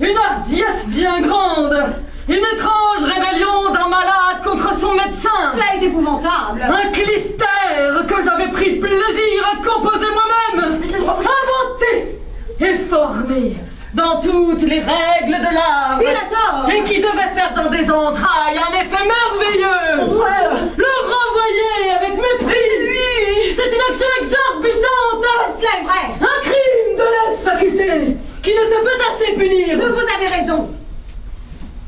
une hardiesse bien grande, une étrange rébellion d'un malade contre son médecin. Cela est épouvantable. Un clistère que j'avais pris plaisir à composer moi-même, inventé et formé dans toutes les règles de l'art. Il a tort. Et qui devait faire dans des entrailles un effet merveilleux. Mon frère. Le renvoyer avec mépris. C'est lui. C'est une action exorbitante. Cela est vrai. Un crime de lèse-faculté qui ne se peut assez punir. Mais vous avez raison.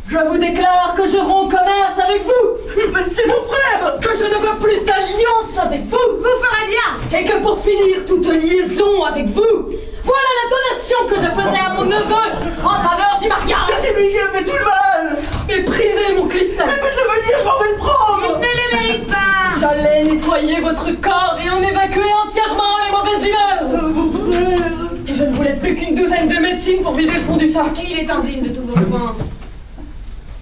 Je vous déclare que je romps commerce avec vous. Mais c'est mon frère. Que je ne veux plus d'alliance avec vous. Vous ferez bien. Et que pour finir toute liaison avec vous, voilà la donation que je faisais à mon neveu en faveur du mariage. Mais c'est lui qui a fait tout le mal. Méprisez mon cristal. Mais faites-le venir, je m'en vais le prendre. Il ne les mérite pas. J'allais nettoyer votre corps et en évacuer entièrement les mauvaises humeurs. Mon frère. Et je ne voulais plus qu'une douzaine de médecines pour vider le fond du sac. Il est indigne de tous vos soins.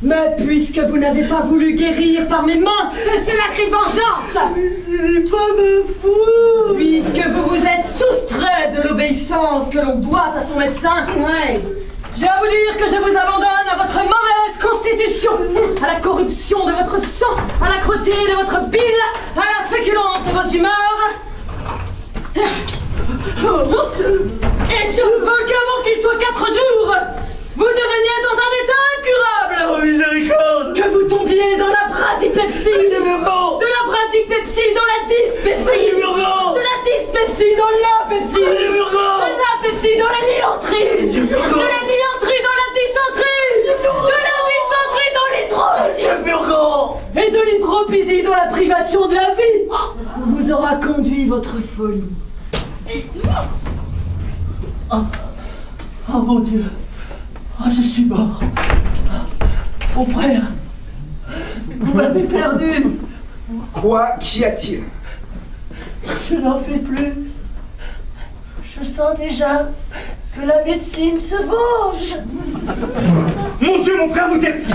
Mais puisque vous n'avez pas voulu guérir par mes mains, Que cela crie vengeance. Mais ce n'est pas ma faute. puisque vous vous êtes soustrait de l'obéissance que l'on doit à son médecin, Ouais. j'ai à vous dire que je vous abandonne à votre mauvaise constitution, à la corruption de votre sang, à la crotté de votre bile, à la féculence de vos humeurs. Et je veux qu'avant qu'il soit 4 jours, vous deveniez dans un état incurable. Oh miséricorde. Que vous tombiez dans la bradypepsie, Monsieur Purgon. de la bradypepsie dans la dyspepsie, Monsieur Purgon. de la dyspepsie dans l'apepsie, Monsieur Purgon. de l'apepsie dans la liantrie, Monsieur Purgon. de la liantrie dans la dysenterie, de la dysenterie dans l'hydropisie, Monsieur Purgon. et de l'hydropisie dans la privation de la vie, où vous aura conduit votre folie. Oh mon Dieu. Oh, je suis mort. Mon frère. Vous m'avez perdu. Quoi? Qu'y a-t-il? Je n'en fais plus. Je sens déjà que la médecine se venge. Mon Dieu, mon frère, vous êtes...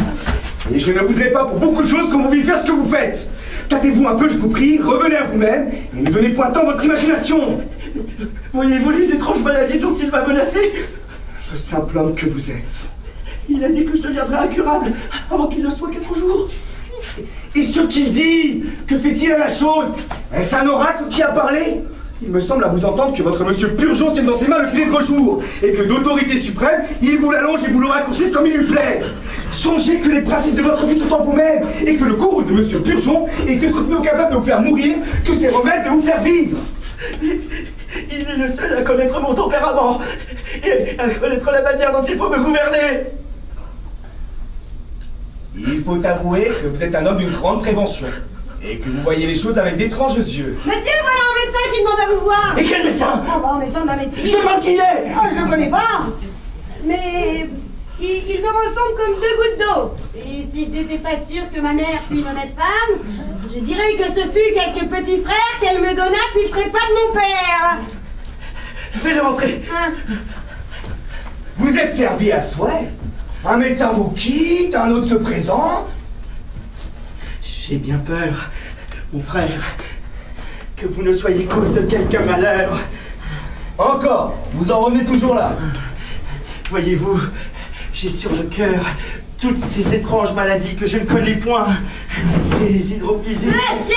Et je ne voudrais pas pour beaucoup de choses qu'on vous vive faire ce que vous faites. Tâtez-vous un peu, je vous prie, revenez à vous-même et ne donnez point tant votre imagination. Voyez-vous les étranges maladies dont il m'a menacé? Le simple homme que vous êtes. Il a dit que je deviendrais incurable avant qu'il ne soit 4 jours. Et ce qu'il dit, que fait-il à la chose? Est-ce un oracle qui a parlé? Il me semble à vous entendre que votre monsieur Purgon tient dans ses mains le filet de vos jours, et que d'autorité suprême, il vous l'allonge et vous le raccourcisse comme il lui plaît. Songez que les principes de votre vie sont en vous-même, et que le cours de monsieur Purgon est que ce n'est capable de vous faire mourir, que ses remèdes de vous faire vivre. Il est le seul à connaître mon tempérament et à connaître la manière dont il faut me gouverner. Il faut avouer que vous êtes un homme d'une grande prévention, et que vous voyez les choses avec d'étranges yeux. Monsieur, voilà un médecin qui demande à vous voir. Et quel médecin? Oh, bah, un médecin de la médecine. Je te demande qui il est. Oh, je le connais pas. Mais il me ressemble comme 2 gouttes d'eau. Et si je n'étais pas sûre que ma mère fût une honnête femme, je dirais que ce fut quelques petits frères qu'elle me donna qui ne seraient pas de mon père. Fais-le rentrer. Hein? Vous êtes servi à souhait. Un médecin vous quitte, un autre se présente. J'ai bien peur, mon frère, que vous ne soyez cause de quelque malheur. Encore, vous en revenez toujours là. Voyez-vous, j'ai sur le cœur toutes ces étranges maladies que je ne connais point. Ces hydropisies. Monsieur!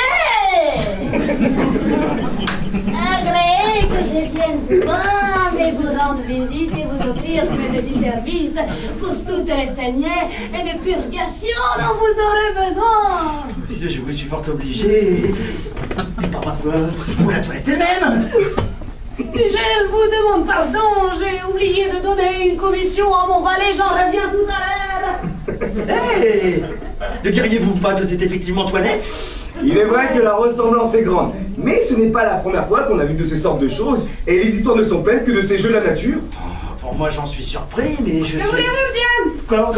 Agréé que je vienne vous prendre et vous rendre visite et vous offrir mes petits services pour toutes les saignées et les purgations dont vous aurez besoin. Monsieur, je vous suis fort obligé. Par ma foi, vous la toilette elle-même. Je vous demande pardon, j'ai oublié de donner une commission à mon valet, j'en reviens tout à l'heure. Hé! Ne diriez-vous pas que c'est effectivement Toilette? Il est vrai que la ressemblance est grande, mais ce n'est pas la première fois qu'on a vu de ces sortes de choses, et les histoires ne sont pleines que de ces jeux de la nature. Pour moi, j'en suis surpris, mais je Que suis... voulez-vous, monsieur? Comment?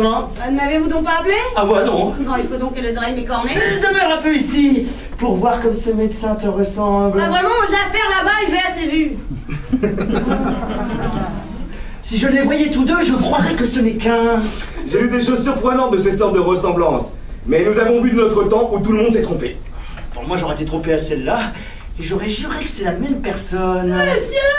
Ne m'avez-vous donc pas appelé? Ah ouais, non. Non, il faut donc que les oreilles m'écornent. Demeure un peu ici, pour voir comme ce médecin te ressemble. Bah vraiment, j'ai affaire là-bas et je l'ai assez vu. Si je les voyais tous deux, je croirais que ce n'est qu'un... J'ai lu des choses surprenantes de ces sortes de ressemblances. Mais nous avons vu de notre temps où tout le monde s'est trompé. Bon, moi j'aurais été trompé à celle-là, et j'aurais juré que c'est la même personne. Monsieur!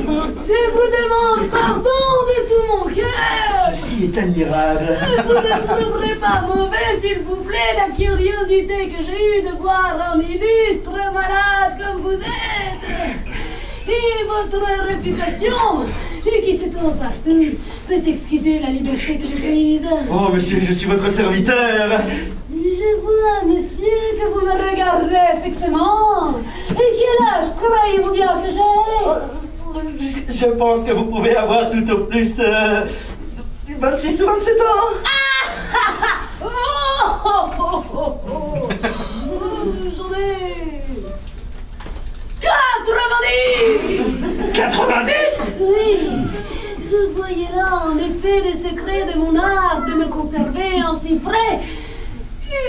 Je vous demande pardon de tout mon cœur! Ceci est admirable. Vous ne trouverez pas mauvais, s'il vous plaît, la curiosité que j'ai eue de voir un illustre malade comme vous êtes! Et votre réputation, et qui s'étend partout, peut excuser la liberté que j'ai prise. Oh, monsieur, je suis votre serviteur. Je vois, monsieur, que vous me regardez fixement. Et quel âge croyez-vous bien que j'ai? Je pense que vous pouvez avoir tout au plus 26 ou 27 ans. J'en ai 90. 90? Oui. Vous voyez là, en effet, les secrets de mon art de me conserver ainsi frais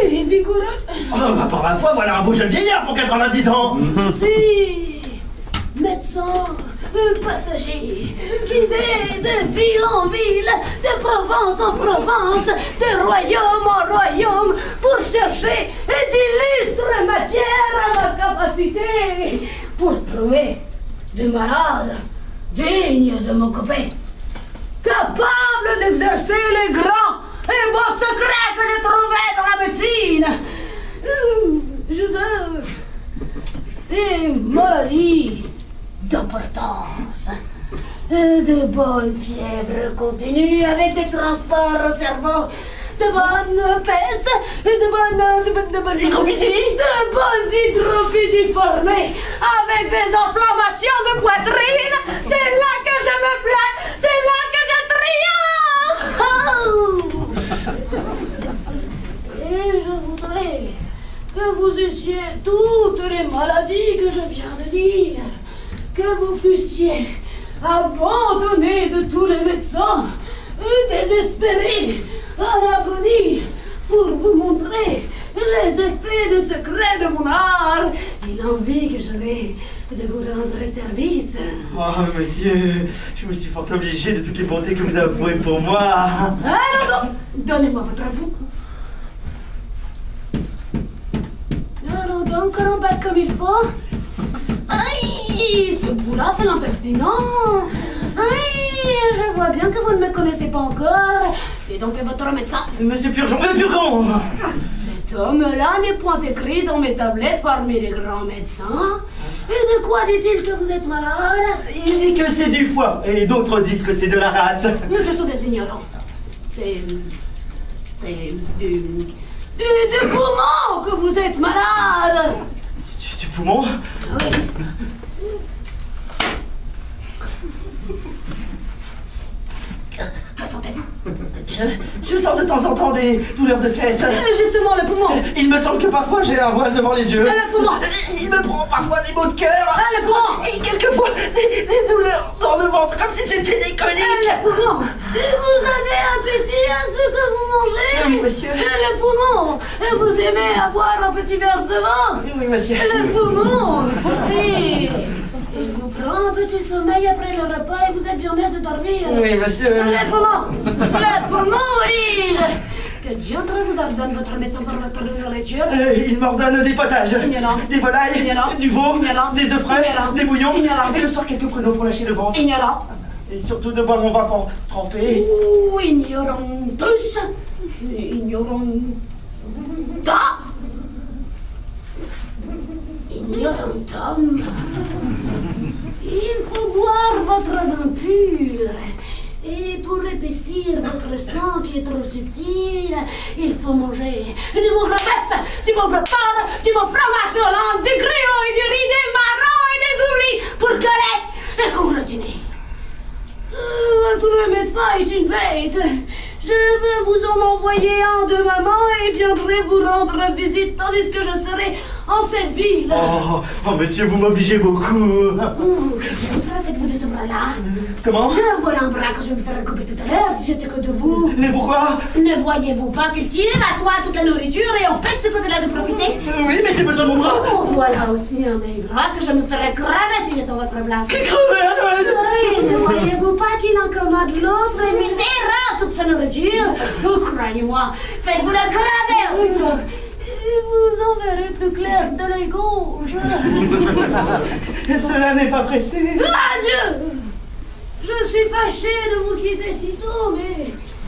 et vigoureux. Oh, bah, par ma foi, voilà un beau jeune vieillard pour 90 ans. Je suis médecin, passager, qui va de ville en ville, de province en province, de royaume en royaume, pour chercher d'illustres matières à ma capacité, pour trouver des malades dignes de m'occuper, capables d'exercer les grands et beaux secrets que j'ai trouvés dans la médecine. Je veux des maladies d'importance, de bonnes fièvres continues avec des transports au cerveau, de bonnes pestes, de bonnes hydropisies, de bonnes hydropisies formées avec des inflammations de poitrine. C'est là que je me plais, c'est là que je triomphe. Et je voudrais que vous eussiez toutes les maladies que je viens de dire, que vous fussiez abandonnés de tous les médecins, désespérés, à l'agonie, pour vous montrer les effets de secret de mon art et l'envie que j'aurais de vous rendre service. Oh, monsieur, je me suis fort obligé de toutes les bontés que vous avez avouées pour moi. Alors, donnez-moi votre bout. Alors donc, on bat comme il faut. Aïe, ce bout-là, c'est l'impertinent. Aïe, je vois bien que vous ne me connaissez pas encore. Et donc, votre médecin? Monsieur Purgon, Purgon! Cet homme-là n'est point écrit dans mes tablettes parmi les grands médecins. Et de quoi dit-il que vous êtes malade? Il dit que c'est du foie, et d'autres disent que c'est de la rate. Mais ce sont des ignorants. C'est du poumon que vous êtes malade. Du poumon? Oui. Que sentez-vous? Je sens de temps en temps des douleurs de tête. Justement, le poumon. Il me semble que parfois j'ai un voile devant les yeux. Le poumon. Il me prend parfois des maux de cœur. Le poumon. Et quelquefois des douleurs dans le ventre, comme si c'était des coliques. Le poumon. Vous avez appétit à ce que vous mangez? Oui, monsieur. Le poumon. Vous aimez avoir un petit verre de vin? Oui, monsieur. Le poumon. Et il vous prend un petit sommeil après le repas et vous êtes bien aise de dormir. Oui, monsieur. Le poumon. Le poumon, oui. Que diantre vous ordonne votre médecin pour votre nourriture? Il m'ordonne des potages, des volailles, du veau, des œufs frais, des bouillons, et le soir quelques pruneaux pour lâcher le ventre. Ignorant. Et surtout de boire mon vin fort trempé. Ou ignorant tous. Ignorant. Ignorant homme. Il faut boire votre vin pur. Et pour épaissir votre sang qui est trop subtil, il faut manger du mauvais bœuf, du mauvais porc, du mauvais fromage de Hollande, du gruau et du riz, des marrons et des oublis pour coller et congeliner. Votre médecin est une bête. Je veux vous en envoyer un de maman et viendrai vous rendre visite tandis que je serai en en cette ville. Oh, monsieur, vous m'obligez beaucoup. Je voudrais faites-vous de ce bras-là. Comment? Voilà un bras que je me ferais couper tout à l'heure si j'étais que de vous. Mais pourquoi? Ne voyez-vous pas qu'il tire à soi toute la nourriture et empêche ce côté-là de profiter? Oui, mais j'ai besoin de mon bras. Voilà aussi un des bras que je me ferais crever si j'étais en votre place. Crever, Arnold? Oui, ne voyez-vous pas qu'il incommode l'autre et lui dérobe toute sa nourriture? Oh, croyez-moi, faites-vous la crever. Et vous en verrez plus clair de l'œil gauche. Cela n'est pas pressé. Adieu! Je suis fâchée de vous quitter si tôt, mais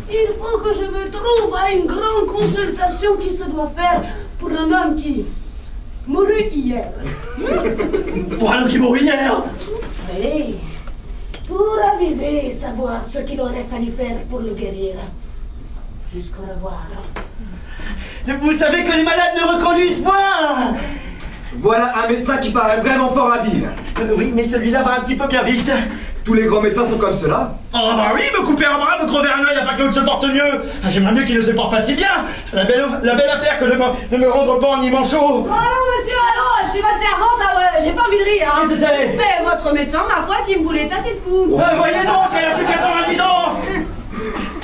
il faut que je me trouve à une grande consultation qui se doit faire pour un homme qui mourut hier. Pour un homme qui mourut hier? Oui, pour aviser et savoir ce qu'il aurait fallu faire pour le guérir. Jusqu'au revoir. Vous savez que les malades ne reconduisent point. Voilà un médecin qui paraît vraiment fort habile. Oui, mais celui-là va un petit peu bien vite. Tous les grands médecins sont comme cela. Oh bah oui, me couper un bras, me crever un œil afin que l'autre se porte mieux. J'aimerais mieux qu'il ne se porte pas si bien. La belle affaire que de me rendre pas en y manchot. Oh non, monsieur, allô, je suis votre servante, ah ouais, j'ai pas envie de rire, hein. Qu'est-ce que c'est? Mais votre médecin, ma foi, qui me voulait tâter de pouls. Voyez donc, elle a fait 90 ans.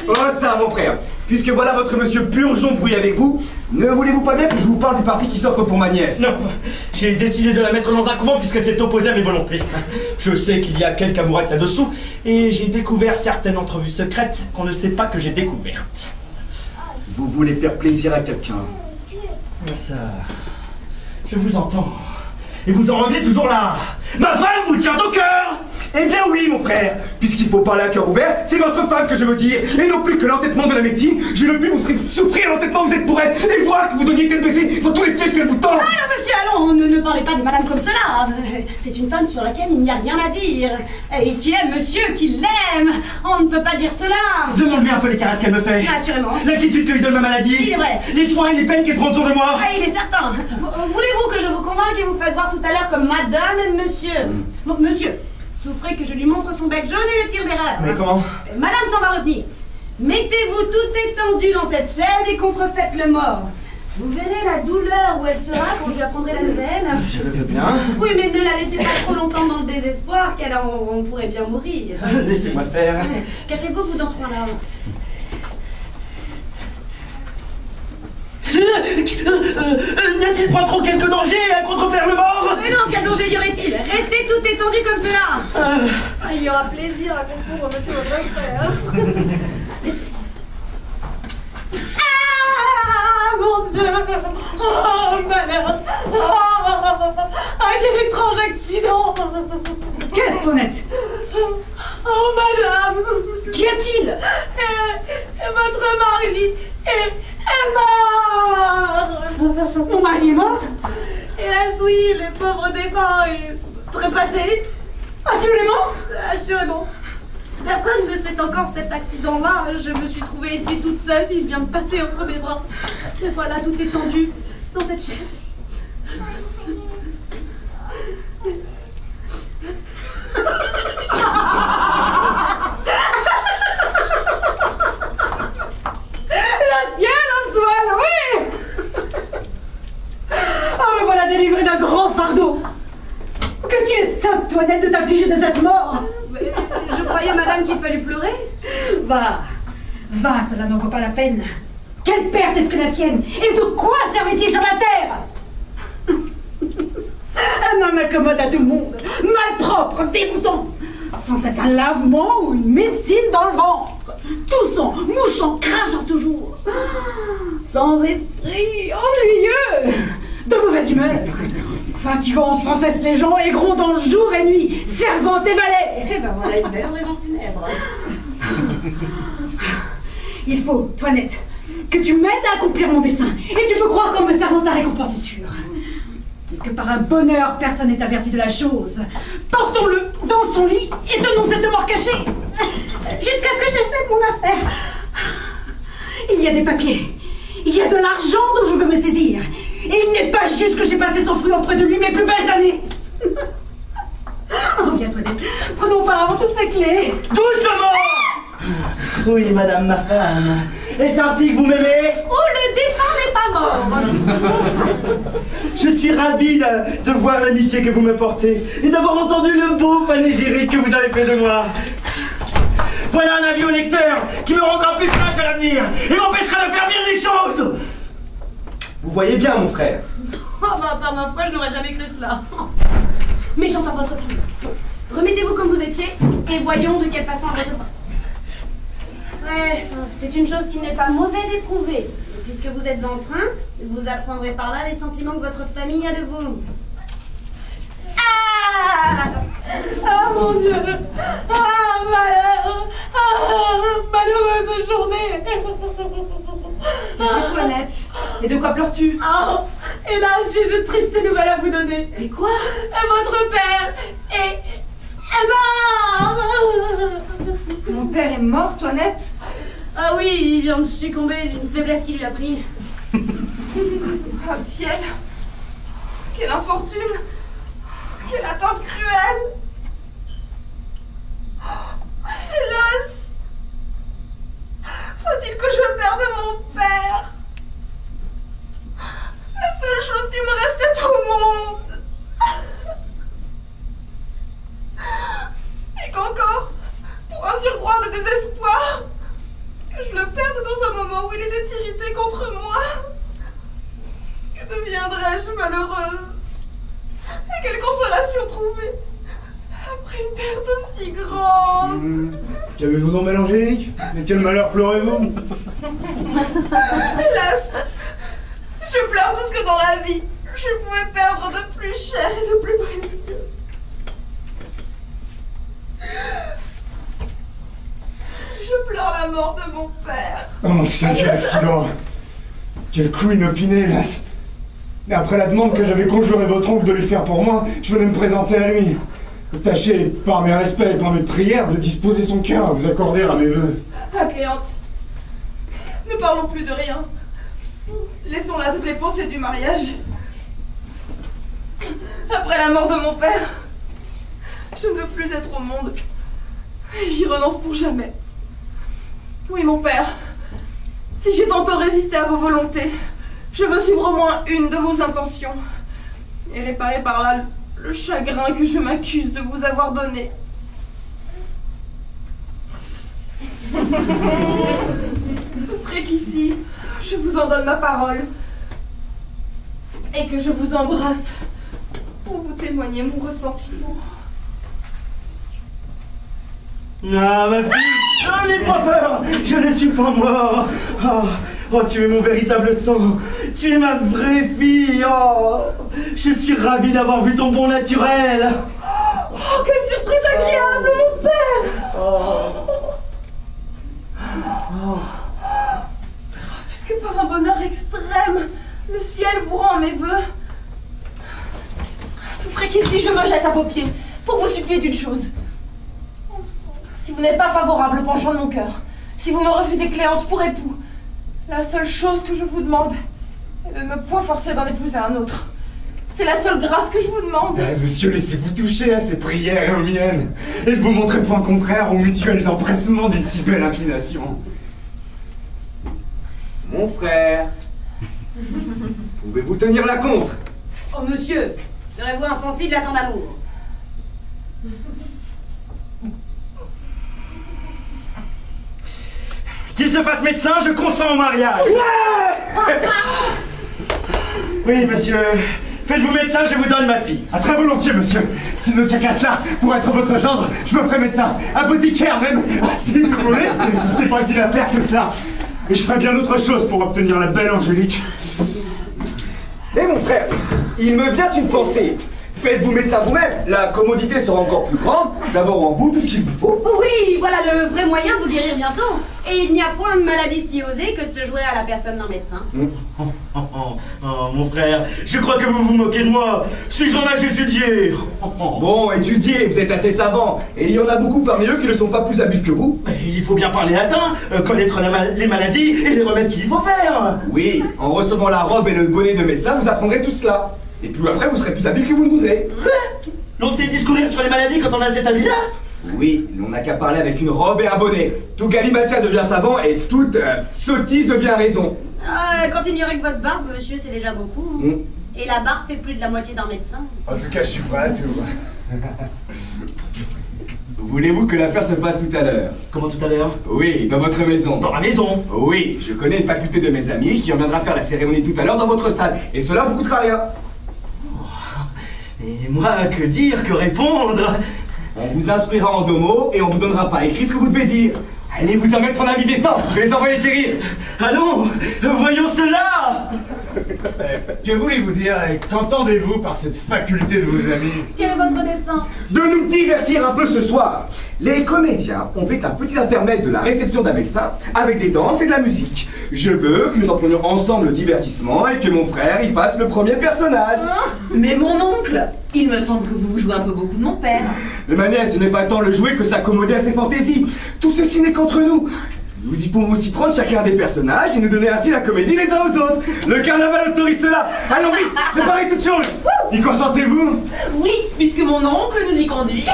Oh ça, mon frère, puisque voilà votre monsieur Purgeon brouille avec vous, ne voulez-vous pas bien que je vous parle du parti qui s'offre pour ma nièce? Non, j'ai décidé de la mettre dans un couvent puisqu'elle s'est opposée à mes volontés. Je sais qu'il y a quelques amourates là-dessous et j'ai découvert certaines entrevues secrètes qu'on ne sait pas que j'ai découvertes. Vous voulez faire plaisir à quelqu'un? Ça... Je vous entends. Et vous en revenez toujours là. Ma femme vous tient au cœur. Eh bien oui, mon frère. Puisqu'il faut parler à cœur ouvert, c'est votre femme que je veux dire. Et non plus que l'entêtement de la médecine. Je ne plus vous souffrir l'entêtement, vous êtes pour elle. Et voir que vous donniez tête baissée dans tous les pièges qu'elle vous tend. Ah non, monsieur, allons, ne parlez pas de madame comme cela. C'est une femme sur laquelle il n'y a rien à dire. Et qui aime monsieur, qui l'aime. On ne peut pas dire cela. Demande-lui un peu les caresses qu'elle me fait. Assurément. L'inquiétude que lui donne ma maladie. Il est vrai. Les soins et les peines qu'elle prend autour de moi. Ah, il est certain. Voulez-vous que je vous convainque et vous fasse voir tout à l'heure comme madame et monsieur? Bon, monsieur, souffrez que je lui montre son bec jaune et le tire d'erreur. Mais comment? Madame s'en va retenir. Mettez-vous tout étendu dans cette chaise et contrefaites le mort. Vous verrez la douleur où elle sera quand je lui apprendrai la nouvelle. Je le veux bien. Oui, mais ne la laissez pas trop longtemps dans le désespoir, car on pourrait bien mourir. Laissez-moi faire. Cachez-vous, vous, dans ce coin-là. N'y a-t-il pas trop quelques dangers à contrefaire le mort? Mais non, quel danger y aurait-il? Restez tout étendu comme cela. Il y aura plaisir à comprendre monsieur votre frère. Ah, mon Dieu! Oh, malheur! Ah, quel étrange accident! Qu'est-ce, Toinette? Oh, madame! Qu'y a-t-il? Votre mari est mort! Mon mari est mort? Hélas, oui, le pauvre défunt est trépassé. Assurément? Assurément. Personne ne sait encore cet accident-là. Je me suis trouvée ici toute seule. Il vient de passer entre mes bras. Et voilà, tout étendu dans cette chaise. La sienne en soit, oui! Oh, me voilà délivrée d'un grand fardeau. Que tu es sotte, Toinette, de t'affliger de cette mort. Je croyais, madame, qu'il fallait pleurer. Va, cela n'en vaut pas la peine. Quelle perte est-ce que la sienne? Et de quoi servait-il sur la terre? Un homme incommode à tout le monde, malpropre, dégoûtant, sans cesse un lavement ou une médecine dans le ventre, toussant, mouchant, crachant toujours, sans esprit, ennuyeux, de mauvaise humeur, fatiguant sans cesse les gens et grondant jour et nuit, servant et valet. Eh ben voilà une belle raison funèbre. Il faut, Toinette, que tu m'aides à accomplir mon dessein, et tu peux croire qu'en me servant ta récompense est sûre. Puisque par un bonheur, personne n'est averti de la chose. Portons-le dans son lit et tenons cette mort cachée jusqu'à ce que j'ai fait mon affaire. Il y a des papiers, il y a de l'argent dont je veux me saisir, et il n'est pas juste que j'ai passé sans fruit auprès de lui mes plus belles années. Oh, viens, Toinette, prenons part avant toutes ces clés. Doucement! Oui, madame, ma femme. Est-ce ainsi que vous m'aimez? Oh, le défunt n'est pas à mort. Je suis ravi de voir l'amitié que vous me portez et d'avoir entendu le beau panégyrique que vous avez fait de moi. Voilà un avis au lecteur qui me rendra plus sage à l'avenir et m'empêchera de faire bien des choses. Vous voyez bien, mon frère. Oh bah, par ma foi, je n'aurais jamais cru cela. Mais j'entends votre fille. Remettez-vous comme vous étiez et voyons de quelle façon elle recevra. Ouais, c'est une chose qui n'est pas mauvais d'éprouver. Et puisque vous êtes en train, vous apprendrez par là les sentiments que votre famille a de vous. Ah! Ah mon Dieu! Ah malheur! Ah malheureuse journée! Antoinette, et de quoi pleures-tu? Ah! Hélas, j'ai de tristes nouvelles à vous donner. Et quoi? Votre père est mort! Mon père est mort, Toinette? Ah oui, il vient de succomber d'une faiblesse qui lui a pris. Oh ciel! Quelle infortune! Quelle attente cruelle! Hélas! Faut-il que je perde mon père? La seule chose qui me restait au monde! Et qu'encore, pour un surcroît de désespoir, que je le perde dans un moment où il était irrité contre moi. Que deviendrais-je malheureuse? Et quelle consolation trouver après une perte aussi grande? Qu'avez-vous donc, belle Angélique? Mais quel malheur pleurez-vous? Hélas, je pleure tout ce que dans la vie je pouvais perdre de plus cher et de plus précieux. Je pleure la mort de mon père. Oh mon Dieu, quel accident! Quel coup inopiné, hélas! Mais après la demande que j'avais conjuré votre oncle de lui faire pour moi, je venais me présenter à lui. Tâchez, par mes respects et par mes prières, de disposer son cœur à vous accorder à mes vœux. Ah, Cléante, ne parlons plus de rien. Laissons là toutes les pensées du mariage. Après la mort de mon père, je ne veux plus être au monde. J'y renonce pour jamais. Oui, mon père, si j'ai tantôt résisté à vos volontés, je veux suivre au moins une de vos intentions et réparer par là le chagrin que je m'accuse de vous avoir donné. Souffrez qu'ici, je vous en donne ma parole et que je vous embrasse pour vous témoigner mon ressentiment. Ah, ma fille! Oh, n'aie pas peur! Je ne suis pas mort! Oh, tu es mon véritable sang! Tu es ma vraie fille! Oh, je suis ravi d'avoir vu ton bon naturel! Oh, quelle surprise agréable, mon père! Puisque par un bonheur extrême, le ciel vous rend mes vœux, souffrez qu'ici je me jette à vos pieds pour vous supplier d'une chose. Si vous n'êtes pas favorable au penchant de mon cœur, si vous me refusez Cléante pour époux, la seule chose que je vous demande est de ne me point forcer d'en épouser un autre. C'est la seule grâce que je vous demande. Monsieur, laissez-vous toucher à ces prières et aux miennes, et ne vous montrez point contraire aux mutuels empressements d'une si belle inclination. Mon frère, pouvez-vous tenir la contre? Oh monsieur, serez-vous insensible à tant d'amour? Qu'il se fasse médecin, je consens au mariage. Ouais. Oui, monsieur. Faites-vous médecin, je vous donne ma fille. Ah, très volontiers, monsieur. S'il ne tient qu'à cela, pour être votre gendre, je me ferai médecin. Apothicaire même. Ah, si vous voulez. Ce n'est pas une affaire que cela. Et je ferai bien autre chose pour obtenir la belle Angélique. Eh mon frère, il me vient une pensée. Faites-vous médecin vous-même, la commodité sera encore plus grande d'avoir en vous tout ce qu'il vous faut. Oui, voilà le vrai moyen de vous guérir bientôt. Et il n'y a point de maladie si osée que de se jouer à la personne d'un médecin. Oh, mon frère, je crois que vous vous moquez de moi. Suis-je en âge d'étudier? Bon, étudier, vous êtes assez savant. Et il y en a beaucoup parmi eux qui ne sont pas plus habiles que vous. Il faut bien parler latin, connaître les maladies et les remèdes qu'il faut faire. Oui, en recevant la robe et le bonnet de médecin, vous apprendrez tout cela. Et puis après, vous serez plus habile que vous ne voudrez. On sait discourir sur les maladies quand on a cet habit-là? Oui, on n'a qu'à parler avec une robe et un bonnet. Tout galimatia devient savant et toute sottise devient raison. Quand il n'y aurait que votre barbe, monsieur, c'est déjà beaucoup. Et la barbe fait plus de la moitié d'un médecin. En tout cas, je suis prêt à tout. Voulez-vous que l'affaire se fasse tout à l'heure? Comment tout à l'heure? Oui, dans votre maison. Dans ma maison? Oui, je connais une faculté de mes amis qui en viendra faire la cérémonie tout à l'heure dans votre salle. Et cela vous coûtera rien. Et moi, que dire, que répondre? On vous instruira en 2 mots et on vous donnera par écrit ce que vous devez dire. Allez vous en mettre en avis décent, je vais les envoyer quérir. Allons, voyons cela. Que voulez-vous dire et qu'entendez-vous par cette faculté de vos amis? Quel est votre dessein? De nous divertir un peu ce soir. Les comédiens ont fait un petit intermède de la réception d'un médecin avec des danses et de la musique. Je veux que nous en prenions ensemble le divertissement et que mon frère y fasse le premier personnage. Mais mon oncle, il me semble que vous jouez un peu beaucoup de mon père. De ma nièce, ce n'est pas tant le jouer que s'accommoder à ses fantaisies. Tout ceci n'est qu'entre nous. Nous y pouvons aussi prendre chacun des personnages et nous donner ainsi la comédie les uns aux autres. Le carnaval autorise cela. Allons vite, préparez toutes choses. Y consentez-vous? Oui, puisque mon oncle nous y conduit.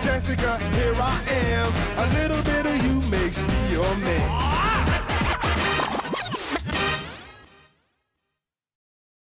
Jessica, here I am. A little bit of you makes me your man.